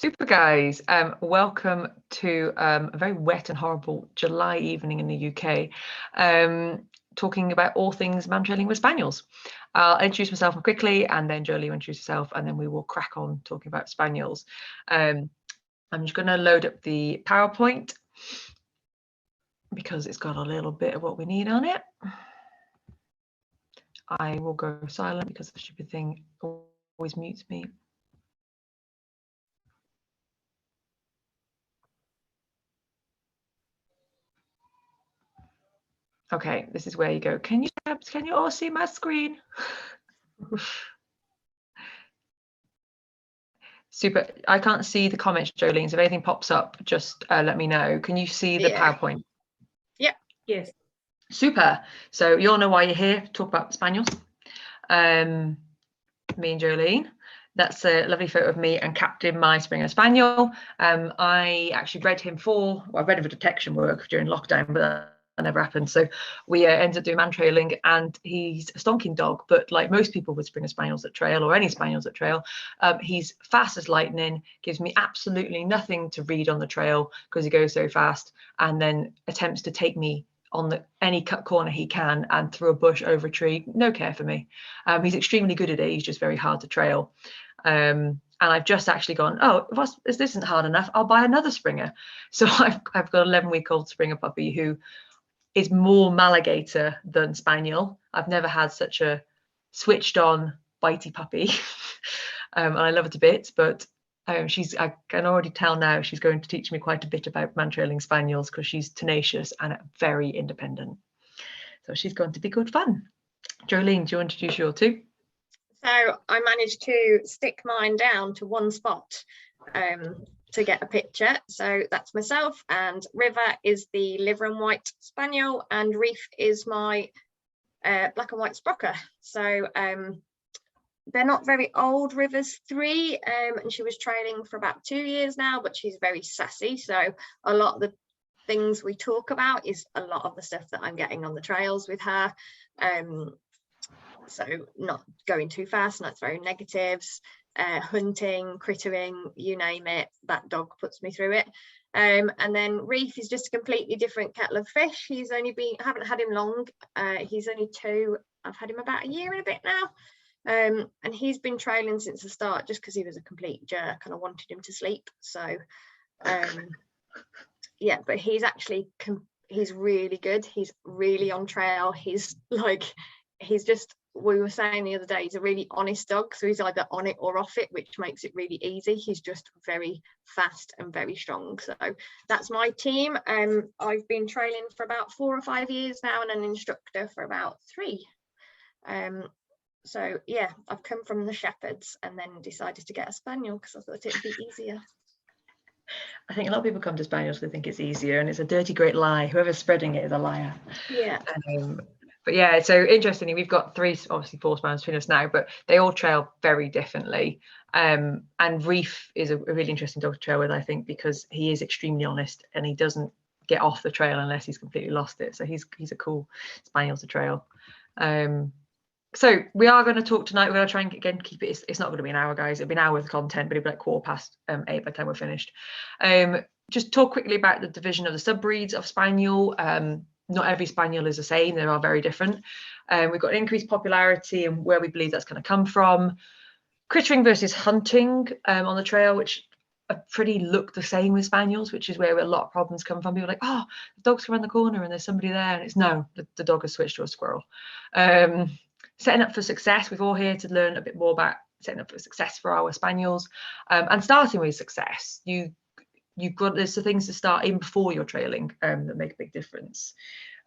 Super guys, welcome to a very wet and horrible July evening in the UK, talking about all things mantrailing with Spaniels. I'll introduce myself quickly and then Joleen will introduce herself and then we will crack on talking about Spaniels. I'm just going to load up the PowerPoint because it's got a little bit of what we need on it. I will go silent because the stupid thing always mutes me. Okay, this is where you go. Can you all see my screen? Super. I can't see the comments, Joleen. So if anything pops up, just let me know. Can you see the PowerPoint? Yep. Yes. Super. So you all know why you're here. Talk about Spaniels. Me and Joleen. That's a lovely photo of me and Captain, my Springer Spaniel. I actually bred him for detection work during lockdown, but that never happened. So we ended up doing mantrailing, and he's a stonking dog, but like most people with Springer Spaniels at trail or any Spaniels at trail, he's fast as lightning, gives me absolutely nothing to read on the trail because he goes so fast, and then attempts to take me on any cut corner he can and through a bush, over a tree. No care for me. He's extremely good at it. He's just very hard to trail. And I've just actually gone, oh, if this isn't hard enough, I'll buy another Springer. So I've got an 11-week-old Springer puppy who is more Maligator than Spaniel. I've never had such a switched on bitey puppy. And I love her to bits, but I can already tell now she's going to teach me quite a bit about mantrailing Spaniels because she's tenacious and very independent. So she's going to be good fun. Joleen, do you want to introduce your two? So I managed to stick mine down to one spot to get a picture. So that's myself, and River is the liver and white Spaniel, and Reef is my black and white Sprocker. So they're not very old. River's 3, and she was trailing for about 2 years now, but she's very sassy. So a lot of the things we talk about is a lot of the stuff that I'm getting on the trails with her. So not going too fast, not throwing negatives, hunting, crittering, you name it, that dog puts me through it. And then Reef is just a completely different kettle of fish. He's only been, I haven't had him long. He's only 2. I've had him about a year and a bit now. And he's been trailing since the start just because he was a complete jerk and I wanted him to sleep. So yeah, but he's actually he's really good. He's really on trail. He's just, we were saying the other day, he's a really honest dog, so he's either on it or off it, which makes it really easy. He's just very fast and very strong. So that's my team. I've been trailing for about 4 or 5 years now and an instructor for about 3. So yeah, I've come from the Shepherds and then decided to get a Spaniel because I thought it'd be easier. I think a lot of people come to Spaniels because they think it's easier, and it's a dirty great lie. Whoever's spreading it is a liar. Yeah. But yeah, so interestingly, we've got 3, obviously 4 Spaniels between us now, but they all trail very differently. And Reef is a really interesting dog to trail with, I think, because he is extremely honest and he doesn't get off the trail unless he's completely lost it. So he's a cool Spaniel to trail. So we are going to talk tonight. We're going to try and again keep it. It's not going to be an hour, guys. It'll be an hour with content, but it'll be like 8:15 by the time we're finished. Just talk quickly about the division of the subbreeds of Spaniel. Not every Spaniel is the same. They are very different. We've got increased popularity and where we believe that's going to come from. Crittering versus hunting on the trail, which are pretty look the same with Spaniels, which is where a lot of problems come from. People are like, oh, the dog's around the corner and there's somebody there, and it's no, the dog has switched to a squirrel. Setting up for success. We're all here to learn a bit more about setting up for success for our Spaniels, and starting with success. There's the things to start in before you're trailing that make a big difference.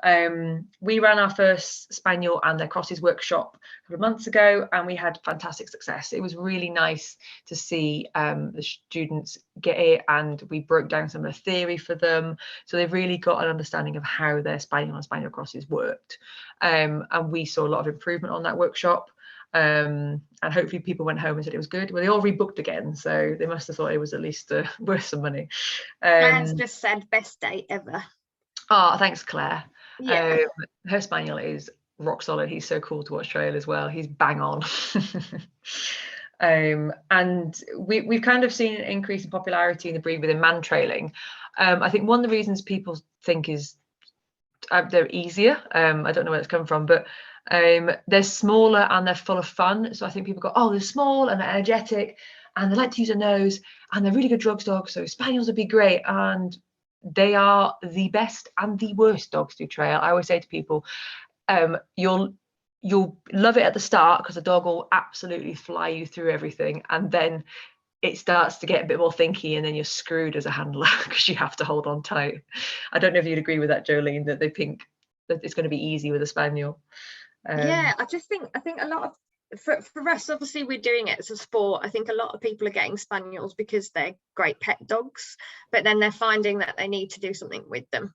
We ran our first Spaniel and their crosses workshop a couple of months ago, and we had fantastic success. It was really nice to see the students get it, and we broke down some of the theory for them, so they've really got an understanding of how their Spaniel and Spaniel crosses worked, and we saw a lot of improvement on that workshop. And hopefully people went home and said it was good. Well, they all rebooked again, so they must have thought it was at least worth some money. Claire's just said best day ever. Oh, thanks, Claire. Yeah. Her Spaniel is rock solid. He's so cool to watch trail as well. He's bang on. And we've kind of seen an increase in popularity in the breed within Mantrailing. I think one of the reasons people think is they're easier. I don't know where it's come from, but they're smaller and they're full of fun. So I think people go, oh, they're small and they're energetic and they like to use a nose and they're really good drugs dogs, so Spaniels would be great. And they are the best and the worst dogs to trail. I always say to people, you'll love it at the start because the dog will absolutely fly you through everything, and then it starts to get a bit more thinky, and then you're screwed as a handler because you have to hold on tight. I don't know if you'd agree with that, Joleen, that they think that it's going to be easy with a spaniel. Yeah, I think a lot of for us, obviously we're doing it as a sport. I think a lot of people are getting spaniels because they're great pet dogs, but then they're finding that they need to do something with them.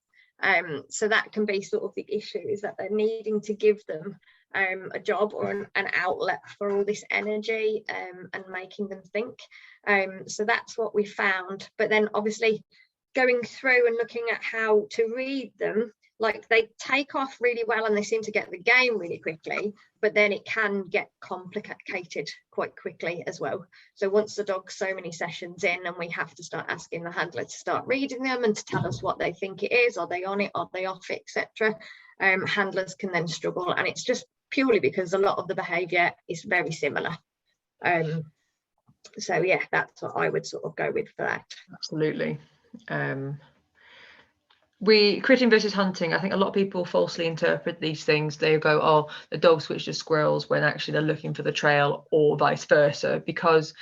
So that can be sort of the issue, is that they're needing to give them a job or an outlet for all this energy and making them think. So that's what we found. But then obviously going through and looking at how to read them, like they take off really well and they seem to get the game really quickly, but then it can get complicated quite quickly as well. So once the dog's so many sessions in and we have to start asking the handler to start reading them and to tell us what they think it is, are they on it, are they off it, etc., handlers can then struggle, and it's just purely because a lot of the behavior is very similar. So yeah, that's what I would sort of go with for that. Absolutely. Crittering versus hunting, I think a lot of people falsely interpret these things. They go, oh, the dog switched to squirrels, when actually they're looking for the trail, or vice versa, because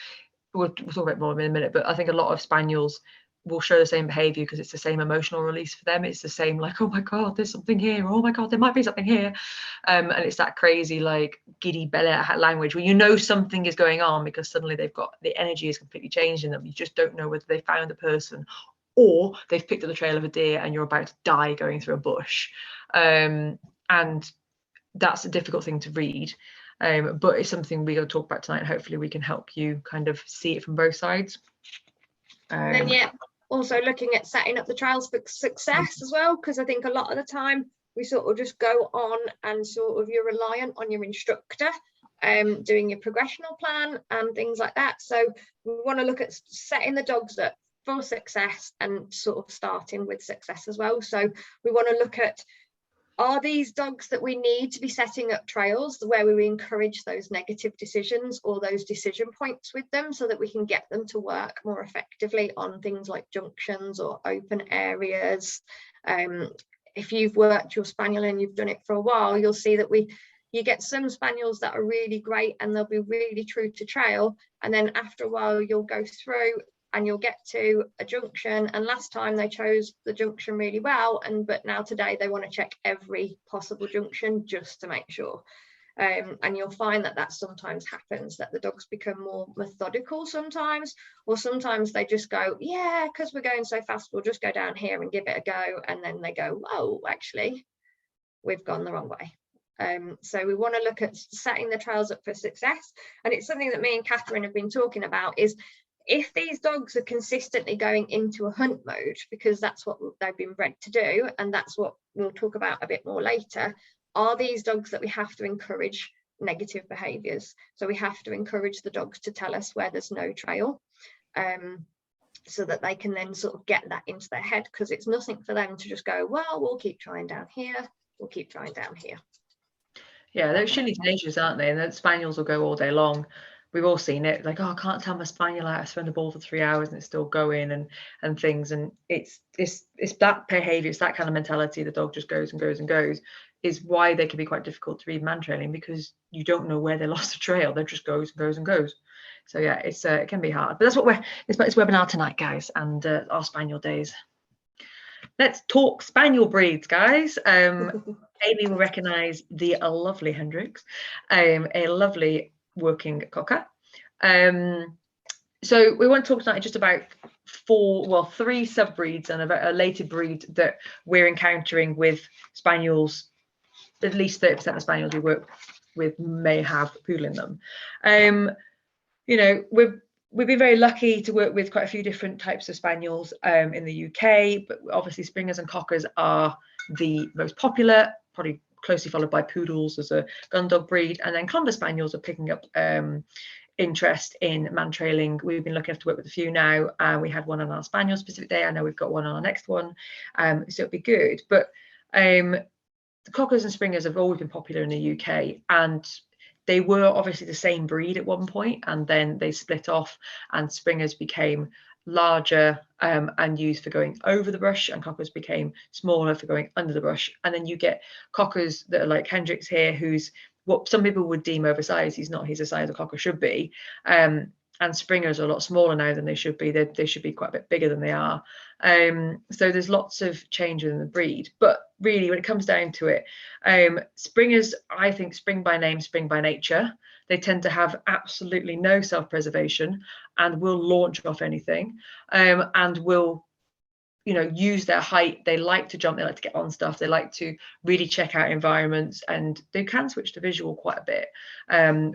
we'll talk about more in a minute, but I think a lot of spaniels will show the same behavior because it's the same emotional release for them. It's the same, like, oh my god, there's something here, oh my god, there might be something here, and it's that crazy like giddy belly language where you know something is going on because suddenly they've got, the energy is completely changed in them. You just don't know whether they found the person or they've picked up the trail of a deer and you're about to die going through a bush. And that's a difficult thing to read, but it's something we're going to talk about tonight, and hopefully we can help you kind of see it from both sides. Then yeah, also looking at setting up the trails for success as well, because I think a lot of the time we sort of just go on and sort of you're reliant on your instructor doing your progressional plan and things like that. So we want to look at setting the dogs up for success and sort of starting with success as well. So we want to look at, are these dogs that we need to be setting up trails where we encourage those negative decisions or those decision points with them, so that we can get them to work more effectively on things like junctions or open areas. If you've worked your spaniel and you've done it for a while, you'll see that you get some spaniels that are really great and they'll be really true to trail, and then after a while you'll go through and you'll get to a junction, and last time they chose the junction really well, but now today they want to check every possible junction just to make sure. And you'll find that sometimes happens, that the dogs become more methodical sometimes, or sometimes they just go, yeah, because we're going so fast, we'll just go down here and give it a go, and then they go, oh, actually we've gone the wrong way. So we want to look at setting the trails up for success, and it's something that me and Kathryn have been talking about, is if these dogs are consistently going into a hunt mode, because that's what they've been bred to do, and that's what we'll talk about a bit more later, are these dogs that we have to encourage negative behaviours? So we have to encourage the dogs to tell us where there's no trail, so that they can then sort of get that into their head, because it's nothing for them to just go, well, we'll keep trying down here, we'll keep trying down here. Yeah, they're extremely tenacious, aren't they? And the spaniels will go all day long. We've all seen it, like, oh, I can't tell my spaniel out, I spend a ball for 3 hours and it's still going, and things. And it's that behavior, it's that kind of mentality, the dog just goes and goes and goes, is why they can be quite difficult to read Mantrailing, because you don't know where they lost the trail. They just goes and goes and goes. So yeah, it can be hard, but that's what it's webinar tonight, guys, and our spaniel days. Let's talk spaniel breeds, guys. Amy will recognize the lovely Hendrix, a lovely working cocker. So we want to talk tonight just about three sub-breeds and about a later breed that we're encountering with spaniels. At least 30% of spaniels we work with may have poodle in them. You know, we've been very lucky to work with quite a few different types of spaniels in the UK, but obviously springers and cockers are the most popular, probably closely followed by poodles as a gun dog breed, and then Clumber spaniels are picking up interest in mantrailing. We've been lucky enough to work with a few now, and we had one on our Spaniel specific day. I know we've got one on our next one, so it'll be good. But the Cockers and Springers have always been popular in the UK, and they were obviously the same breed at one point, and then they split off, and Springers became larger and used for going over the brush, and Cockers became smaller for going under the brush. And then you get Cockers that are like Hendrix here, who's what some people would deem oversized. He's not. He's the size a Cocker should be. And Springers are a lot smaller now than they should be. They should be quite a bit bigger than they are. So there's lots of change within the breed. But really, when it comes down to it, Springers, I think, spring by name, spring by nature. They tend to have absolutely no self-preservation and will launch off anything, and will, you know, use their height. They like to jump, they like to get on stuff, they like to really check out environments, and they can switch to visual quite a bit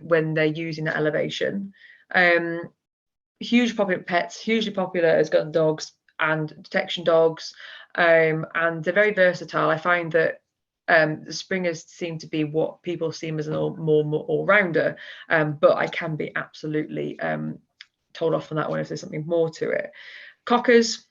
when they're using that elevation. Hugely popular pets, hugely popular as gun dogs and detection dogs, and they're very versatile. I find that the Springers seem to be what people see as a more all-rounder, but I can be absolutely told off on that one if there's something more to it. Cockers,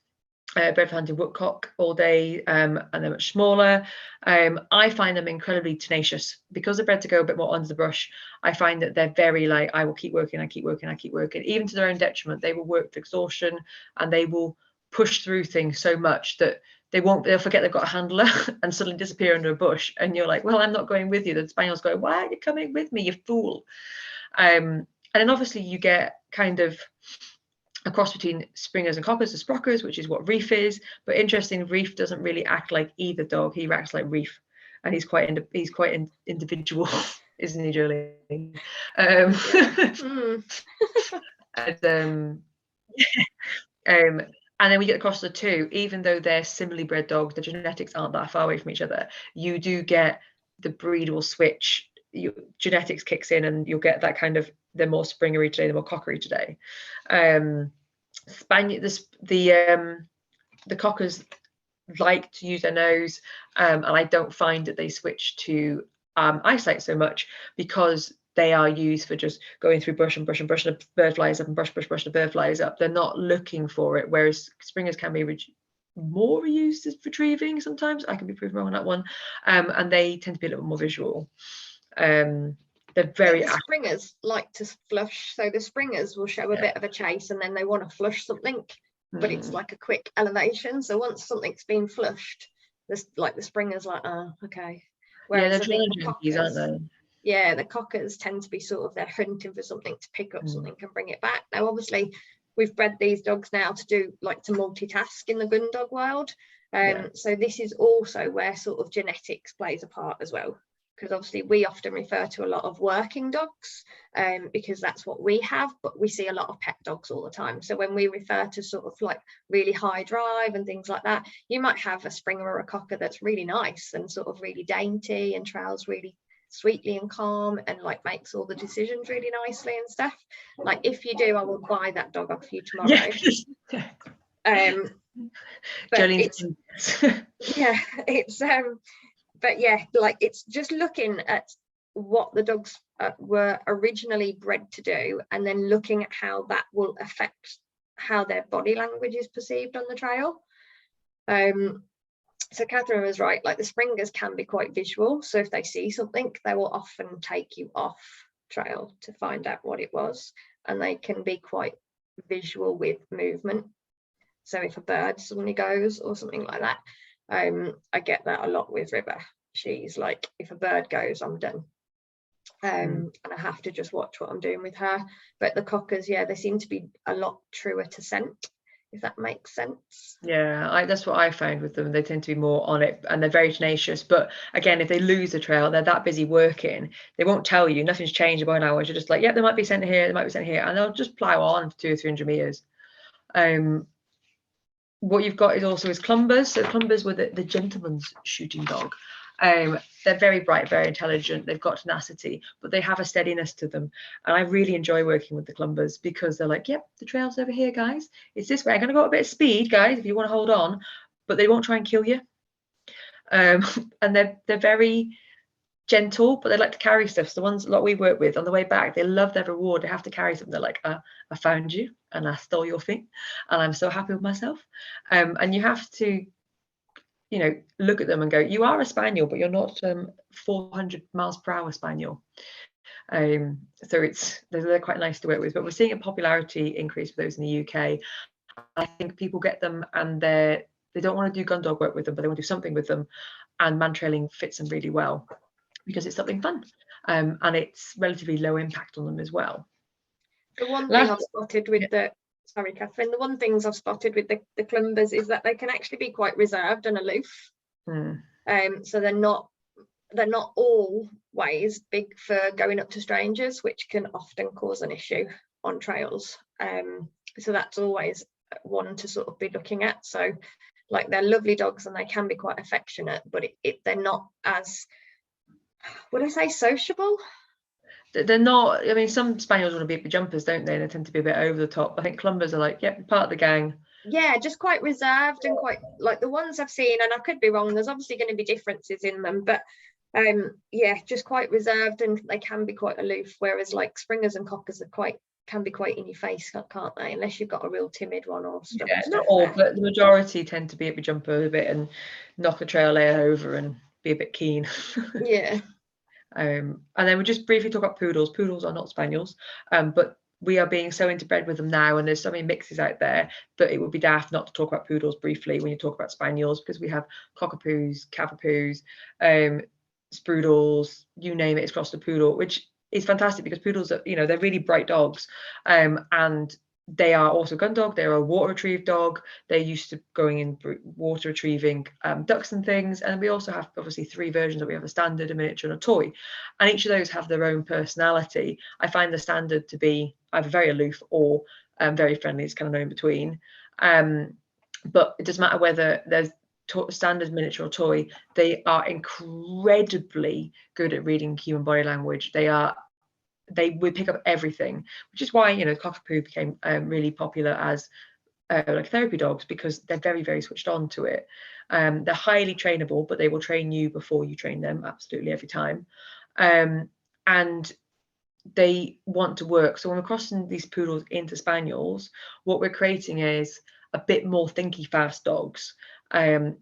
bred for hunting woodcock all day, and they're much smaller. I find them incredibly tenacious because they're bred to go a bit more under the brush. I find that they're very like, I will keep working, I keep working, I keep working, even to their own detriment. They will work to exhaustion, and they will push through things so much that they'll forget they've got a handler and suddenly disappear under a bush, and you're like, well, I'm not going with you. The Spaniel's going, why are you coming with me, you fool? And then obviously you get kind of a cross between Springers and Cockers, the Sprockers, which is what Reef is. But interesting, Reef doesn't really act like either dog. He acts like Reef, and he's quite individual, isn't he, Joleen? And then we get across the two, even though they're similarly bred dogs, the genetics aren't that far away from each other. You do get the breed will switch. Genetics kicks in, and you'll get that kind of, they're more springery today, they're more cockery today. The Cockers like to use their nose, and I don't find that they switch to eyesight so much, because they are used for just going through brush and brush and brush, and a bird flies up, and brush, brush, brush, and a bird flies up. They're not looking for it, whereas Springers can be more used as retrieving sometimes. I can be proven wrong on that one. And they tend to be a little more visual. They're very the Springers like to flush, so the Springers will show a bit of a chase, and then they want to flush something, but it's like a quick elevation. So once something's been flushed, this like the Springers like, oh, okay. Whereas they're junkies, aren't they? Yeah, the Cockers tend to be sort of, they're hunting for something to pick up something and bring it back. Now, obviously, we've bred these dogs now to do, like, to multitask in the gun dog world. So this is also where sort of genetics plays a part as well, because obviously we often refer to a lot of working dogs, because that's what we have, but we see a lot of pet dogs all the time. So when we refer to sort of like really high drive and things like that, you might have a Springer or a Cocker that's really nice and sort of really dainty and trails really sweetly and calm, and like makes all the decisions really nicely and stuff. Like, if you do, I will buy that dog off you tomorrow. But it's just looking at what the dogs were originally bred to do, and then looking at how that will affect how their body language is perceived on the trail. So Kathryn was right, like the Springers can be quite visual. So if they see something, they will often take you off trail to find out what it was. And they can be quite visual with movement. So if a bird suddenly goes or something like that, I get that a lot with River. She's like, if a bird goes, I'm done. And I have to just watch what I'm doing with her. But the Cockers, they seem to be a lot truer to scent, if that makes sense. That's what I found with them. They tend to be more on it, and they're very tenacious. But again, if they lose the trail, they're that busy working, they won't tell you. Nothing's changed about hours. You're just like, there might be scent here, there might be scent here, and they'll just plow on for 200 or 300 meters. What you've got is clumbers. So clumbers were the gentleman's shooting dog. They're very bright, very intelligent. They've got tenacity, but they have a steadiness to them. And I really enjoy working with the clumbers, because they're like, yep, the trail's over here, guys. It's this way. I'm going to go a bit of speed, guys, if you want to hold on. But they won't try and kill you. And they're very gentle, but they like to carry stuff. So the ones like we work with on the way back, they love their reward. They have to carry something. They're like, I found you and I stole your thing and I'm so happy with myself. And you have to, you know, look at them and go, you are a spaniel, but you're not 400 miles per hour spaniel. So they're quite nice to work with, but we're seeing a popularity increase for those in the UK. I think people get them and they don't want to do gun dog work with them, but they want to do something with them, and Mantrailing fits them really well because it's something fun, and it's relatively low impact on them as well. The one thing I've spotted with sorry, Kathryn, the one things I've spotted with the clumbers is that they can actually be quite reserved and aloof. So they're not always big for going up to strangers, which can often cause an issue on trails. So that's always one to sort of be looking at. So like, they're lovely dogs and they can be quite affectionate, but they're not as, would I say, sociable? They're not. I mean, some spaniels want to be big jumpers, don't they? They tend to be a bit over the top. I think clumbers are like, yep, part of the gang. Yeah, just quite reserved and quite, like the ones I've seen, and I could be wrong, there's obviously going to be differences in them, but yeah, just quite reserved, and they can be quite aloof, whereas like springers and cockers can be quite in your face, can't they, unless you've got a real timid one or stuff. Yeah, not all, but the majority tend to be a big jumper a bit and knock a trail layer over and be a bit keen. Yeah. And then we just briefly talk about poodles. Poodles are not spaniels, but we are being so interbred with them now, and there's so many mixes out there that it would be daft not to talk about poodles briefly when you talk about spaniels, because we have cockapoos, cavapoos, sproodles, you name it, it's crossed a poodle, which is fantastic because poodles are, you know, they're really bright dogs, and they are also gun dog. They're a water retrieve dog. They're used to going in water retrieving ducks and things. And we also have obviously 3 versions. We have a standard, a miniature, and a toy. And each of those have their own personality. I find the standard to be either very aloof or very friendly. It's kind of no in between. But it doesn't matter whether there's standard, miniature, or toy. They are incredibly good at reading human body language. They would pick up everything, which is why, you know, cockapoo became really popular as like therapy dogs, because they're very, very switched on to it. They're highly trainable, but they will train you before you train them, absolutely every time. And they want to work. So when we're crossing these poodles into spaniels, what we're creating is a bit more thinky fast dogs. And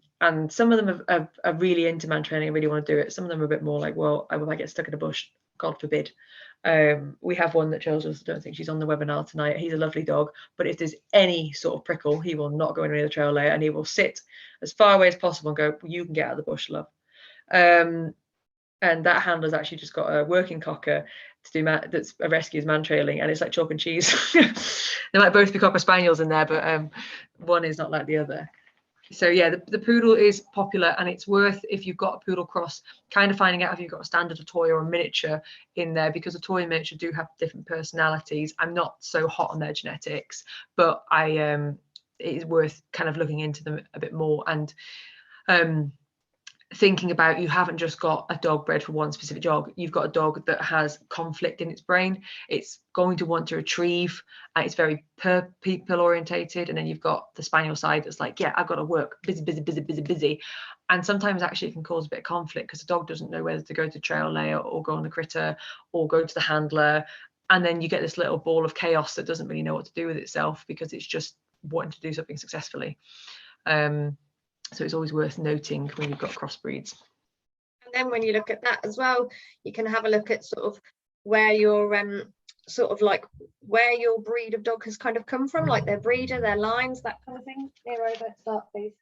some of them are really into Mantrailing and really want to do it. Some of them are a bit more like, well, I might get stuck in a bush, God forbid. We have one that Charles I don't think she's on the webinar tonight. He's a lovely dog, but if there's any sort of prickle, he will not go anywhere near the trail layer, and he will sit as far away as possible and go, well, you can get out of the bush, love. And that handler's actually just got a working cocker to do that's a rescue's Mantrailing, and it's like chalk and cheese. They might both be cocker spaniels in there, but one is not like the other. So yeah, the poodle is popular, and it's worth, if you've got a poodle cross, kind of finding out if you've got a standard, a toy, or a miniature in there, because a toy and miniature do have different personalities. I'm not so hot on their genetics, but it is worth kind of looking into them a bit more, and thinking about, you haven't just got a dog bred for one specific dog. You've got a dog that has conflict in its brain. It's going to want to retrieve, and it's very people orientated. And then you've got the spaniel side that's like, yeah, I've got to work, busy. And sometimes actually it can cause a bit of conflict, because the dog doesn't know whether to go to trail layer or go on the critter or go to the handler. And then you get this little ball of chaos that doesn't really know what to do with itself, because it's just wanting to do something successfully. So it's always worth noting when you've got crossbreeds. And then when you look at that as well, you can have a look at sort of where your where your breed of dog has kind of come from, like their breeder, their lines, that kind of thing. Nero, let's start, please.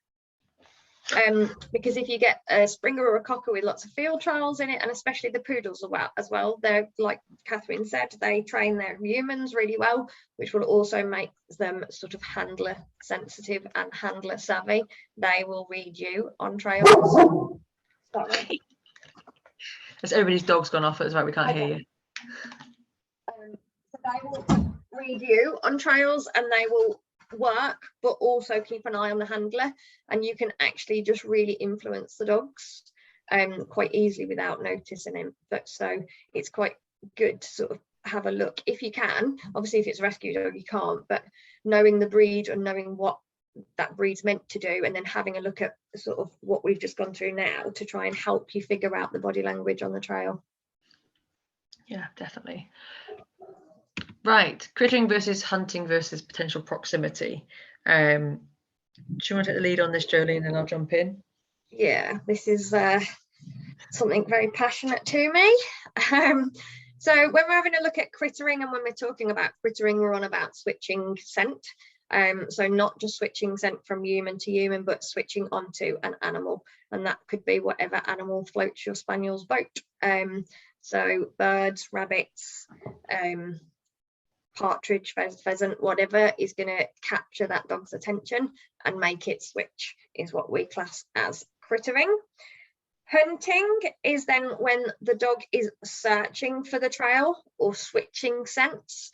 Because if you get a Springer or a Cocker with lots of field trials in it, and especially the poodles as well, they're, like Kathryn said, they train their humans really well, which will also make them sort of handler sensitive and handler savvy. They will read you on trails. Sorry. As everybody's dog's gone off, it's right, we can't hear you. So they will read you on trails, and they will work, but also keep an eye on the handler, and you can actually just really influence the dogs quite easily without noticing him. But so it's quite good to sort of have a look if you can. Obviously if it's a rescue dog you can't, but knowing the breed and knowing what that breed's meant to do, and then having a look at sort of what we've just gone through now to try and help you figure out the body language on the trail. Yeah, definitely. Right, crittering versus hunting versus potential proximity. Do you want to take the lead on this, Joleen, and I'll jump in? Yeah, this is something very passionate to me. So when we're having a look at crittering, and when we're talking about crittering, we're on about switching scent. So not just switching scent from human to human, but switching onto an animal, and that could be whatever animal floats your spaniel's boat. So birds, rabbits, partridge, pheasant, whatever is going to capture that dog's attention and make it switch, is what we class as crittering. Hunting is then when the dog is searching for the trail or switching scents,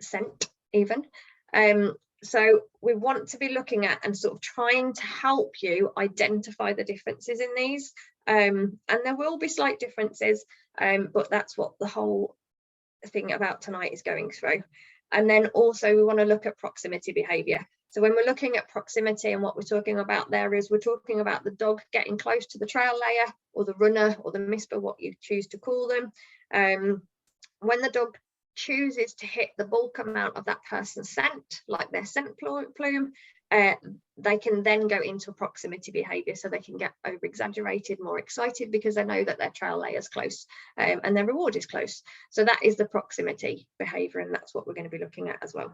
scent even. So we want to be looking at and sort of trying to help you identify the differences in these. And there will be slight differences, but that's what the whole thing about tonight is going through. And then also we want to look at proximity behavior. So when we're looking at proximity, and what we're talking about there is we're talking about the dog getting close to the trail layer or the runner or the misper, what you choose to call them. When the dog chooses to hit the bulk amount of that person's scent, like their scent plume, they can then go into proximity behavior. So they can get over exaggerated, more excited, because they know that their trail layer is close and their reward is close. So that is the proximity behavior, and that's what we're going to be looking at as well.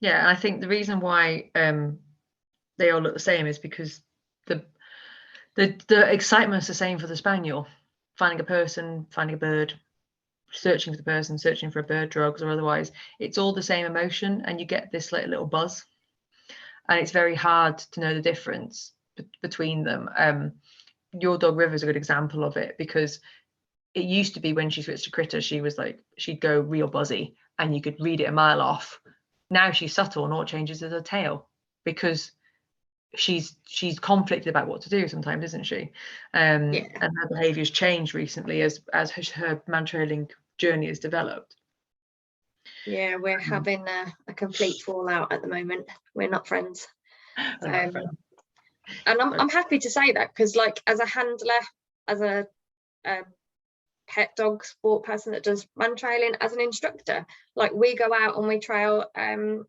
Yeah, I think the reason why they all look the same is because the excitement's the same for the spaniel. Finding a person, finding a bird, searching for the person, searching for a bird, drugs or otherwise, it's all the same emotion, and you get this little buzz, and it's very hard to know the difference between them. Your dog River's a good example of it, because it used to be when she switched to critter, she was like, she'd go real buzzy and you could read it a mile off. Now she's subtle, and all it changes is her tail, because she's conflicted about what to do sometimes, isn't she? Yeah. And her behavior's changed recently as her Mantrailing journey has developed. Yeah, we're having a complete fallout at the moment. We're not friends. And I'm happy to say that, because like as a handler, as a pet dog sport person that does Mantrailing, as an instructor, like we go out and we trail, and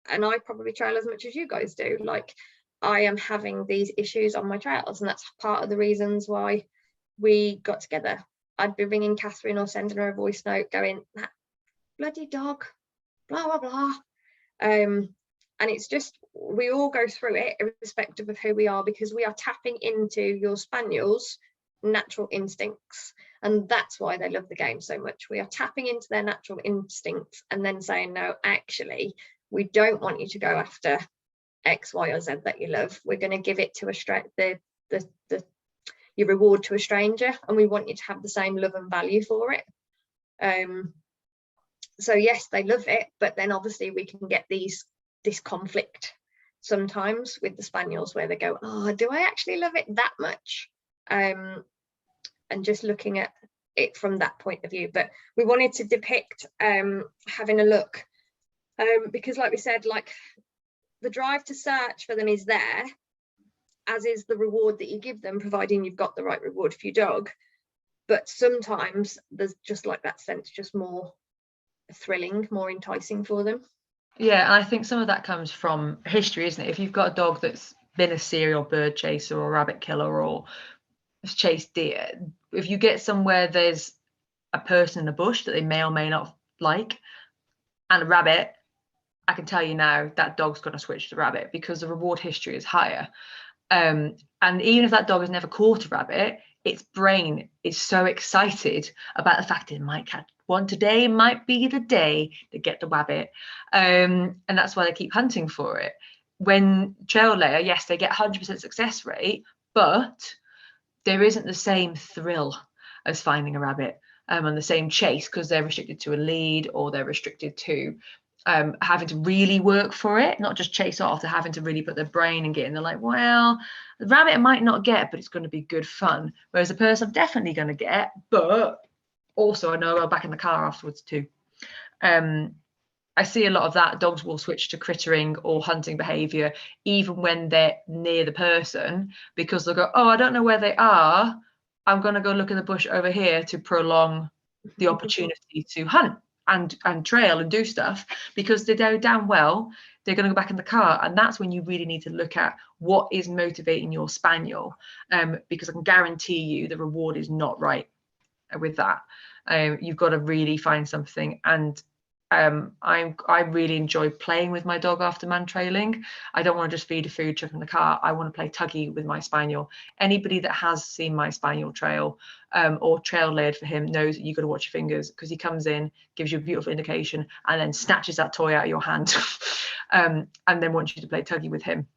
I probably trail as much as you guys do. Like I am having these issues on my trails, and that's part of the reasons why we got together. I'd be ringing Kathryn or sending her a voice note going, that bloody dog, blah blah blah. And it's just, we all go through it irrespective of who we are, because we are tapping into your spaniel's natural instincts, and that's why they love the game so much. We are tapping into their natural instincts and then saying, no, actually we don't want you to go after X, Y or Z that you love. We're going to give it to your reward to a stranger, and we want you to have the same love and value for it. So yes, they love it, but then obviously we can get this conflict sometimes with the spaniels, where they go, oh, do I actually love it that much? And just looking at it from that point of view. But we wanted to depict having a look, because like we said, like the drive to search for them is there, as is the reward that you give them, providing you've got the right reward for your dog. But sometimes there's just like that sense, just more thrilling, more enticing for them. Yeah, and I think some of that comes from history, isn't it? If you've got a dog that's been a serial bird chaser or rabbit killer or has chased deer, if you get somewhere there's a person in a bush that they may or may not like and a rabbit, I can tell you now that dog's going to switch to rabbit, because the reward history is higher. And even if that dog has never caught a rabbit, its brain is so excited about the fact it might catch one today, might be the day to get the rabbit. And that's why they keep hunting for it. When trail layer, yes, they get 100% success rate, but there isn't the same thrill as finding a rabbit on the same chase, because they're restricted to a lead, or they're restricted to having to really work for it, not just chase off. They're having to really put their brain and get in. They're like, well, the rabbit I might not get, but it's going to be good fun. Whereas the person I'm definitely going to get, but also I know I'll back in the car afterwards too. And I see a lot of that. Dogs will switch to crittering or hunting behavior even when they're near the person, because they'll go, oh, I don't know where they are, I'm going to go look in the bush over here to prolong the opportunity to hunt and trail and do stuff, because they know damn well they're going to go back in the car. And that's when you really need to look at what is motivating your spaniel, because I can guarantee you the reward is not right with that. You've got to really find something. And I really enjoy playing with my dog after mantrailing. I don't want to just feed a food, chuck in the car. I want to play tuggy with my spaniel. Anybody that has seen my spaniel trail or trail laid for him knows that you've got to watch your fingers, because he comes in, gives you a beautiful indication, and then snatches that toy out of your hand and then wants you to play tuggy with him,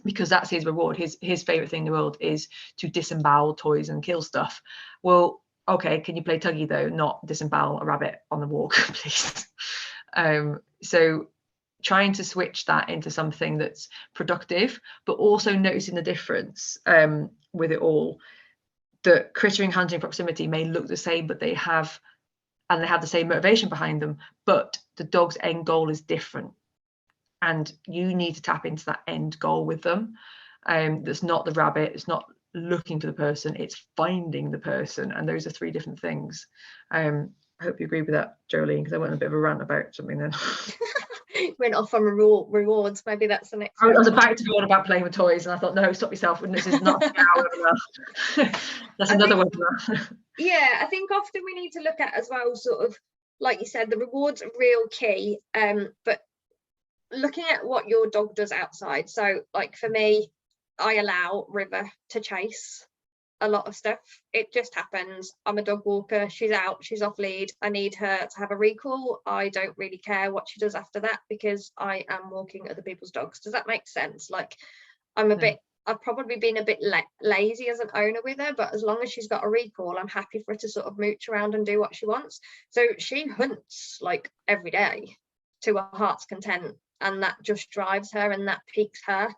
because that's his reward. His favorite thing in the world is to disembowel toys and kill stuff. Well, okay, can you play tuggy though, not disembowel a rabbit on the walk, please? So trying to switch that into something that's productive, but also noticing the difference with it all, that crittering, hunting, proximity may look the same, but they have the same motivation behind them, but the dog's end goal is different, and you need to tap into that end goal with them. That's not the rabbit, it's not looking for the person, it's finding the person, and those are three different things. I hope you agree with that, Joleen, because I went on a bit of a rant about something then. Went off on rewards. Maybe that's the next I one. was about to go on about playing with toys, and I thought, no, stop yourself, and this is not an hour. That's another one. Yeah, I think often we need to look at as well, sort of, like you said, the rewards are real key, but looking at what your dog does outside. So like for me, I allow River to chase a lot of stuff. It just happens. I'm a dog walker, she's out, she's off lead, I need her to have a recall. I don't really care what she does after that, because I am walking other people's dogs. Does that make sense? Like, I've probably been a bit lazy as an owner with her, but as long as she's got a recall, I'm happy for her to sort of mooch around and do what she wants. So she hunts like every day to her heart's content, and that just drives her and that piques her.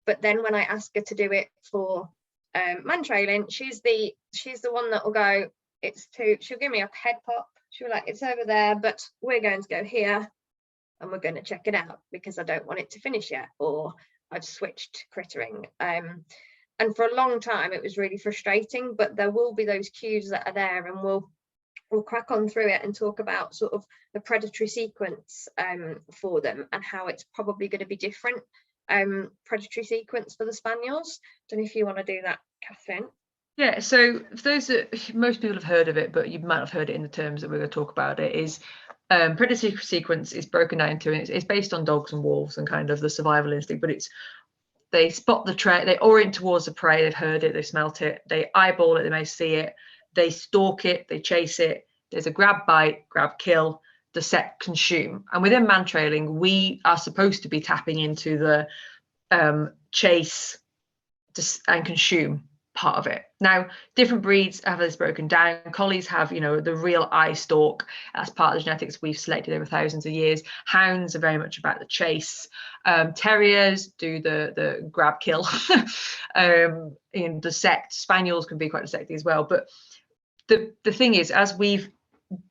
But then when I ask her to do it for mantrailing, she's the one that will go, she'll give me a head pop, she'll be like, it's over there, but we're going to go here and we're going to check it out because I don't want it to finish yet, or I've switched crittering. And for a long time it was really frustrating, but there will be those cues that are there, and we'll crack on through it and talk about sort of the predatory sequence for them, and how it's probably going to be different predatory sequence for the spaniels. Don't know if you want to do that, Kathryn. Yeah, so for those that, most people have heard of it, but you might have heard it in the terms that we're going to talk about, it is predatory sequence is broken down into, and it's based on dogs and wolves and kind of the survival instinct, but it's, they spot the prey, they orient towards the prey, they've heard it, they've smelt it, they eyeball it, they may see it, they stalk it, they chase it, there's a grab, bite, grab, kill, dissect, consume. And within mantrailing, we are supposed to be tapping into the chase and consume part of it. Now, different breeds have this broken down. Collies have, you know, the real eye stalk. That's part of the genetics we've selected over thousands of years. Hounds are very much about the chase. Terriers do the grab, kill. In dissect, spaniels can be quite dissecting as well. But the thing is, as we've,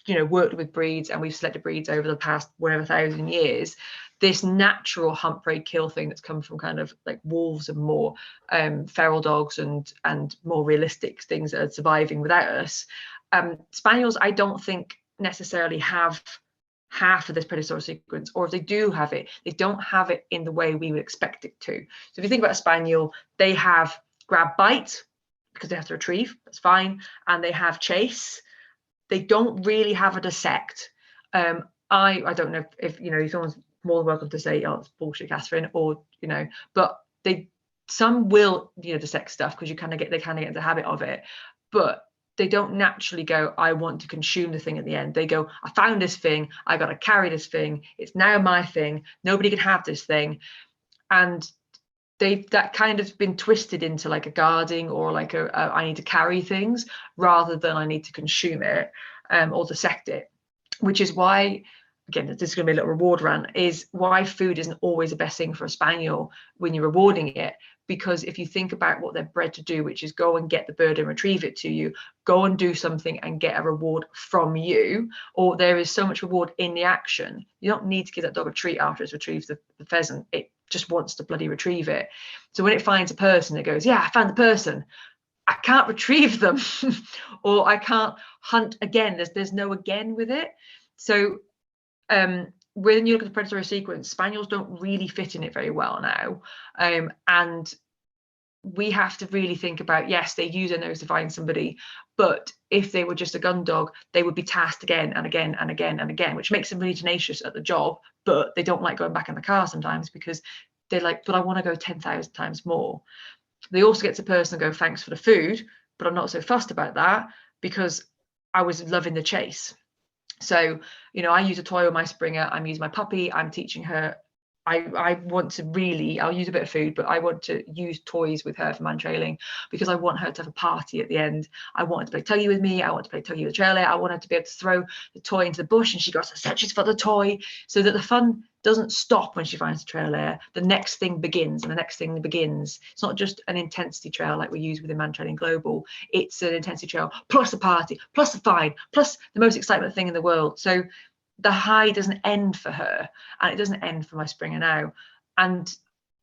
you know, worked with breeds and we've selected breeds over the past whatever 1,000 years, this natural hunt, prey, kill thing that's come from kind of like wolves and more feral dogs and more realistic things that are surviving without us. Spaniels, I don't think necessarily have half of this predatory sequence, or if they do have it, they don't have it in the way we would expect it to. So if you think about a spaniel, they have grab, bite because they have to retrieve, that's fine, and they have chase. They don't really have a dissect. I don't know if you know, someone's more than welcome to say, oh, it's bullshit, Kathryn, or you know, but some will, you know, dissect stuff because they kind of get into the habit of it, but they don't naturally go, I want to consume the thing at the end. They go, I found this thing, I got to carry this thing, it's now my thing, nobody can have this thing. And that kind of been twisted into like a guarding or like I need to carry things rather than I need to consume it or dissect it, which is why again, this is going to be a little reward rant, is why food isn't always the best thing for a spaniel when you're rewarding it. Because if you think about what they're bred to do, which is go and get the bird and retrieve it to you, go and do something and get a reward from you, or there is so much reward in the action. You don't need to give that dog a treat after it's retrieved the pheasant. It just wants to bloody retrieve it. So when it finds a person, it goes, yeah, I found the person. I can't retrieve them or I can't hunt again. There's no again with it. So when you look at the predatory sequence, spaniels don't really fit in it very well now. And we have to really think about, yes, they use their nose to find somebody, but if they were just a gun dog, they would be tasked again and again and again and again, which makes them really tenacious at the job, but they don't like going back in the car sometimes because they're like, but I want to go 10,000 times more. They also get to the person and go, thanks for the food, but I'm not so fussed about that because I was loving the chase. So, you know, I use a toy with my Springer. I'm using my puppy. I'm teaching her. I want to really, I'll use a bit of food, but I want to use toys with her for Mantrailing because I want her to have a party at the end. I want her to play tuggy with me. I want to play tuggy with the trail layer. I want her to be able to throw the toy into the bush and she goes and searches for the toy so that the fun doesn't stop when she finds the trail layer. The next thing begins and the next thing begins. It's not just an intensity trail like we use within Mantrailing Global. It's an intensity trail plus a party, plus a fine, plus the most excitement thing in the world. So the high doesn't end for her and it doesn't end for my Springer now. And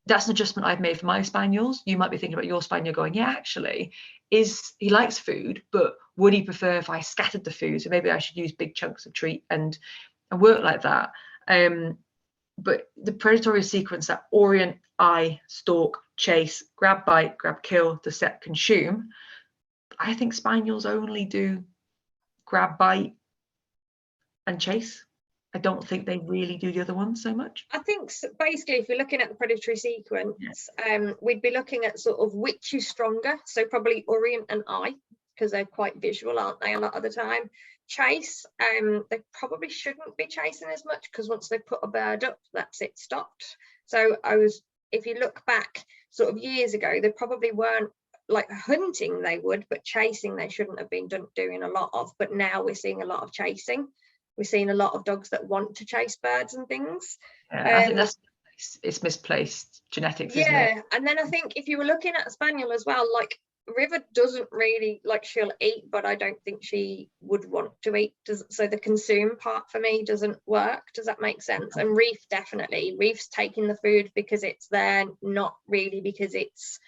that's an adjustment I've made for my spaniels. You might be thinking about your spaniel going, yeah, actually, he likes food, but would he prefer if I scattered the food? So maybe I should use big chunks of treat and work like that. But the predatory sequence, that orient, eye, stalk, chase, grab, bite, grab, kill, decept, consume, I think spaniels only do grab, bite, and chase. I don't think they really do the other ones so much. I think basically, if you're looking at the predatory sequence, we'd be looking at sort of which is stronger. So probably orient and eye, because they're quite visual, aren't they, a lot of the time. Chase, they probably shouldn't be chasing as much because once they put a bird up, that's it, stopped. So if you look back sort of years ago, they probably weren't like hunting, they would, but chasing they shouldn't have been doing a lot of. But now we're seeing a lot of chasing. We're seeing a lot of dogs that want to chase birds and things. I think it's misplaced genetics, isn't it? Yeah, and then I think if you were looking at a spaniel as well, like River doesn't really, like, she'll eat, but I don't think she would want to eat. So the consume part for me doesn't work. Does that make sense? And Reef, definitely. Reef's taking the food because it's there, not really because it's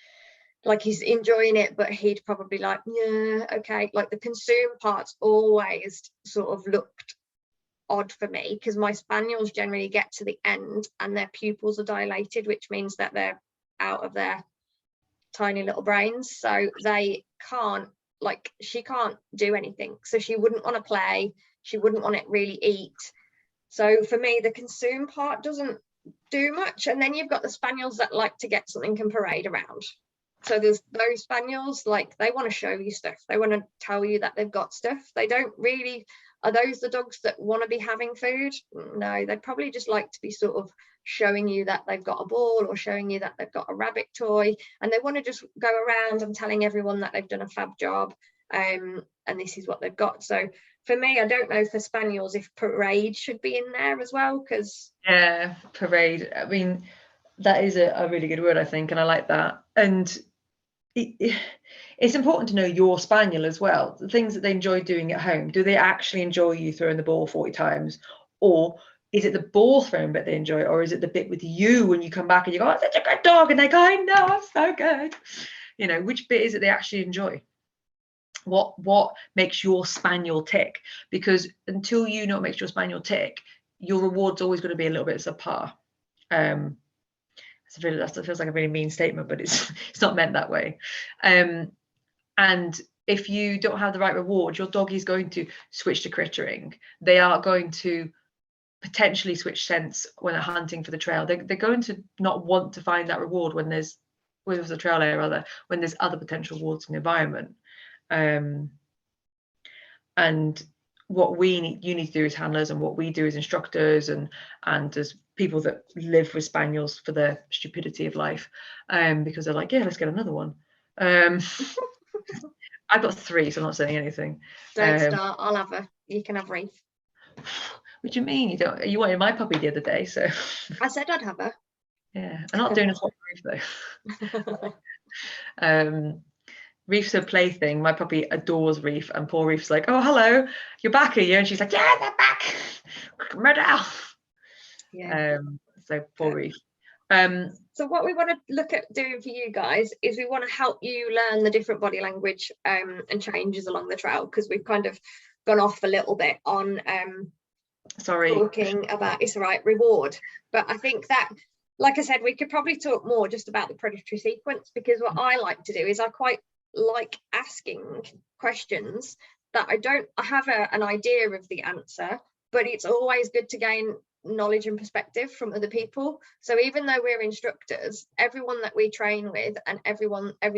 like he's enjoying it, but he'd probably like, yeah, okay. Like the consume part's always sort of looked odd for me because my spaniels generally get to the end and their pupils are dilated, which means that they're out of their tiny little brains, so they can't, like, she can't do anything, so she wouldn't want to play, she wouldn't want to really eat. So for me the consume part doesn't do much. And then you've got the spaniels that like to get something and parade around. So there's those spaniels, like, they want to show you stuff, they want to tell you that they've got stuff. They don't really, are those the dogs that want to be having food? No, they'd probably just like to be sort of showing you that they've got a ball or showing you that they've got a rabbit toy, and they want to just go around and telling everyone that they've done a fab job, and this is what they've got. So for me, I don't know for spaniels if parade should be in there as well, because yeah, parade, I mean, that is a really good word, I think, and I like that. And it's important to know your spaniel as well, the things that they enjoy doing at home. Do they actually enjoy you throwing the ball 40 times, or is it the ball throwing bit they enjoy, or is it the bit with you when you come back and you go, oh, such a good dog, and they go, I know, I'm so good. You know, which bit is it they actually enjoy? What makes your spaniel tick? Because until you know what makes your spaniel tick, your reward's always going to be a little bit subpar. That feels like a really mean statement, but it's not meant that way. And if you don't have the right reward, your dog is going to switch to crittering. They are going to potentially switch scents when they're hunting for the trail. They're going to not want to find that reward when there's the trail layer, rather, when there's other potential rewards in the environment. And what you need to do as handlers, and what we do as instructors, and as people that live with spaniels for their stupidity of life, because they're like, yeah, let's get another one. I've got 3, so I'm not saying anything. don't start. I'll have you can have Reef. What do you mean? You wanted my puppy the other day, so. I said I'd have her. Yeah, I'm not doing a swap Reef though. Reef's a plaything. My puppy adores Reef, and poor Reef's like, oh, hello, you're back, are you? And she's like, yeah, they're back. Murder. Yeah. So poor Reef. So what we want to look at doing for you guys is we want to help you learn the different body language and changes along the trail, because we've kind of gone off a little bit on talking about, it's all right, reward. But I think that, like I said, we could probably talk more just about the predatory sequence, because what I like to do is I quite like asking questions that I have an idea of the answer, but it's always good to gain knowledge and perspective from other people. So even though we're instructors, everyone that we train with and every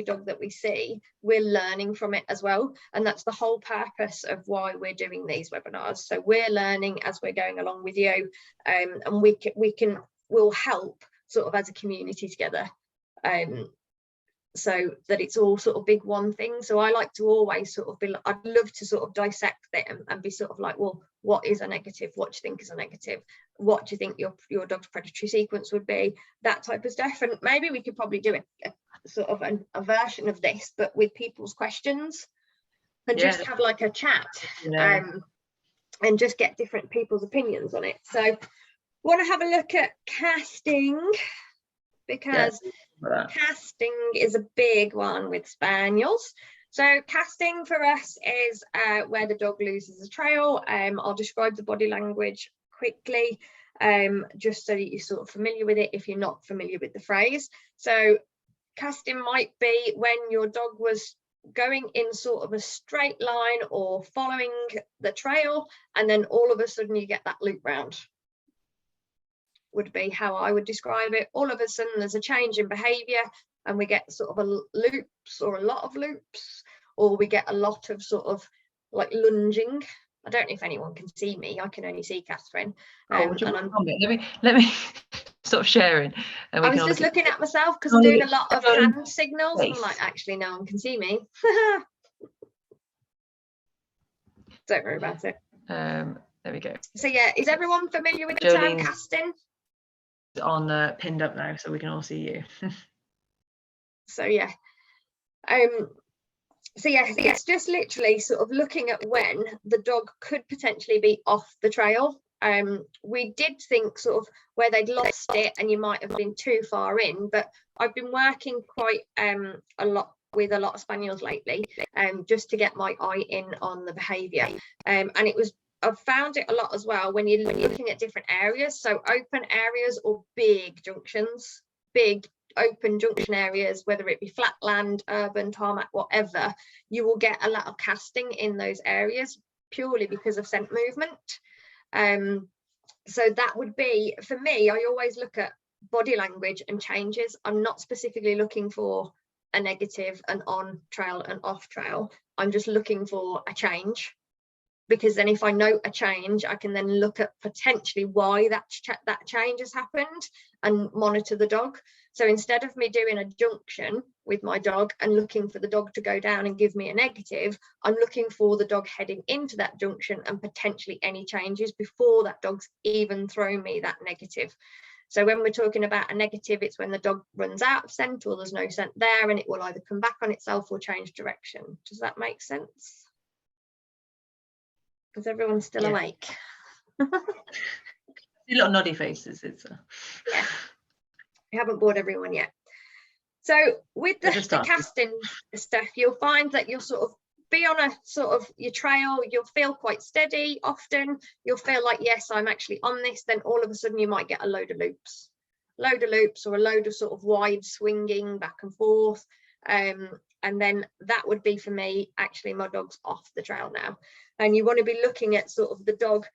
dog that we see, we're learning from it as well. And that's the whole purpose of why we're doing these webinars. So we're learning as we're going along with you, and we'll help sort of as a community together, so that it's all sort of big one thing. So I like to always sort of be, I'd love to sort of dissect them and be sort of like, well, what is a negative? What do you think is a negative? What do you think your dog's predatory sequence would be? That type of stuff. And maybe we could probably do a sort of a version of this, but with people's questions, and just have like a chat, and just get different people's opinions on it. So want to have a look at casting, because casting is a big one with Spaniels. So casting for us is where the dog loses a trail. I'll describe the body language quickly, just so that you're sort of familiar with it if you're not familiar with the phrase. So casting might be when your dog was going in sort of a straight line or following the trail, and then all of a sudden you get that loop round. Would be how I would describe it. All of a sudden there's a change in behavior, and we get sort of a loops or a lot of loops, or we get a lot of sort of like lunging. I don't know if anyone can see me. I can only see Kathryn. Let me stop sharing. And I was just looking at myself because I'm doing a lot of hand signals. I'm like, actually, no one can see me. Don't worry about it. There we go. So yeah, is everyone familiar with the term casting? On pinned up now, so we can all see you. So yeah, it's just literally sort of looking at when the dog could potentially be off the trail. We did think sort of where they'd lost it and you might have been too far in, but I've been working quite a lot with a lot of Spaniels lately, just to get my eye in on the behaviour, and I've found it a lot as well when you're looking at different areas. So open areas or big junctions, big open junction areas, whether it be flatland, urban, tarmac, whatever, you will get a lot of casting in those areas purely because of scent movement. So that would be, for me, I always look at body language and changes. I'm not specifically looking for a negative, an on trail and off trail. I'm just looking for a change, because then if I note a change, I can then look at potentially why that change has happened and monitor the dog. So instead of me doing a junction with my dog and looking for the dog to go down and give me a negative, I'm looking for the dog heading into that junction and potentially any changes before that dog's even thrown me that negative. So when we're talking about a negative, it's when the dog runs out of scent or there's no scent there, and it will either come back on itself or change direction. Does that make sense? Is everyone still awake? A lot of noddy faces. Yeah, we haven't bored everyone yet. So with the casting stuff, you'll find that you'll sort of be on a sort of your trail, you'll feel quite steady. Often you'll feel like, yes, I'm actually on this. Then all of a sudden you might get a load of loops or a load of sort of wide swinging back and forth. And then that would be, for me, actually my dog's off the trail now. And you want to be looking at sort of the dog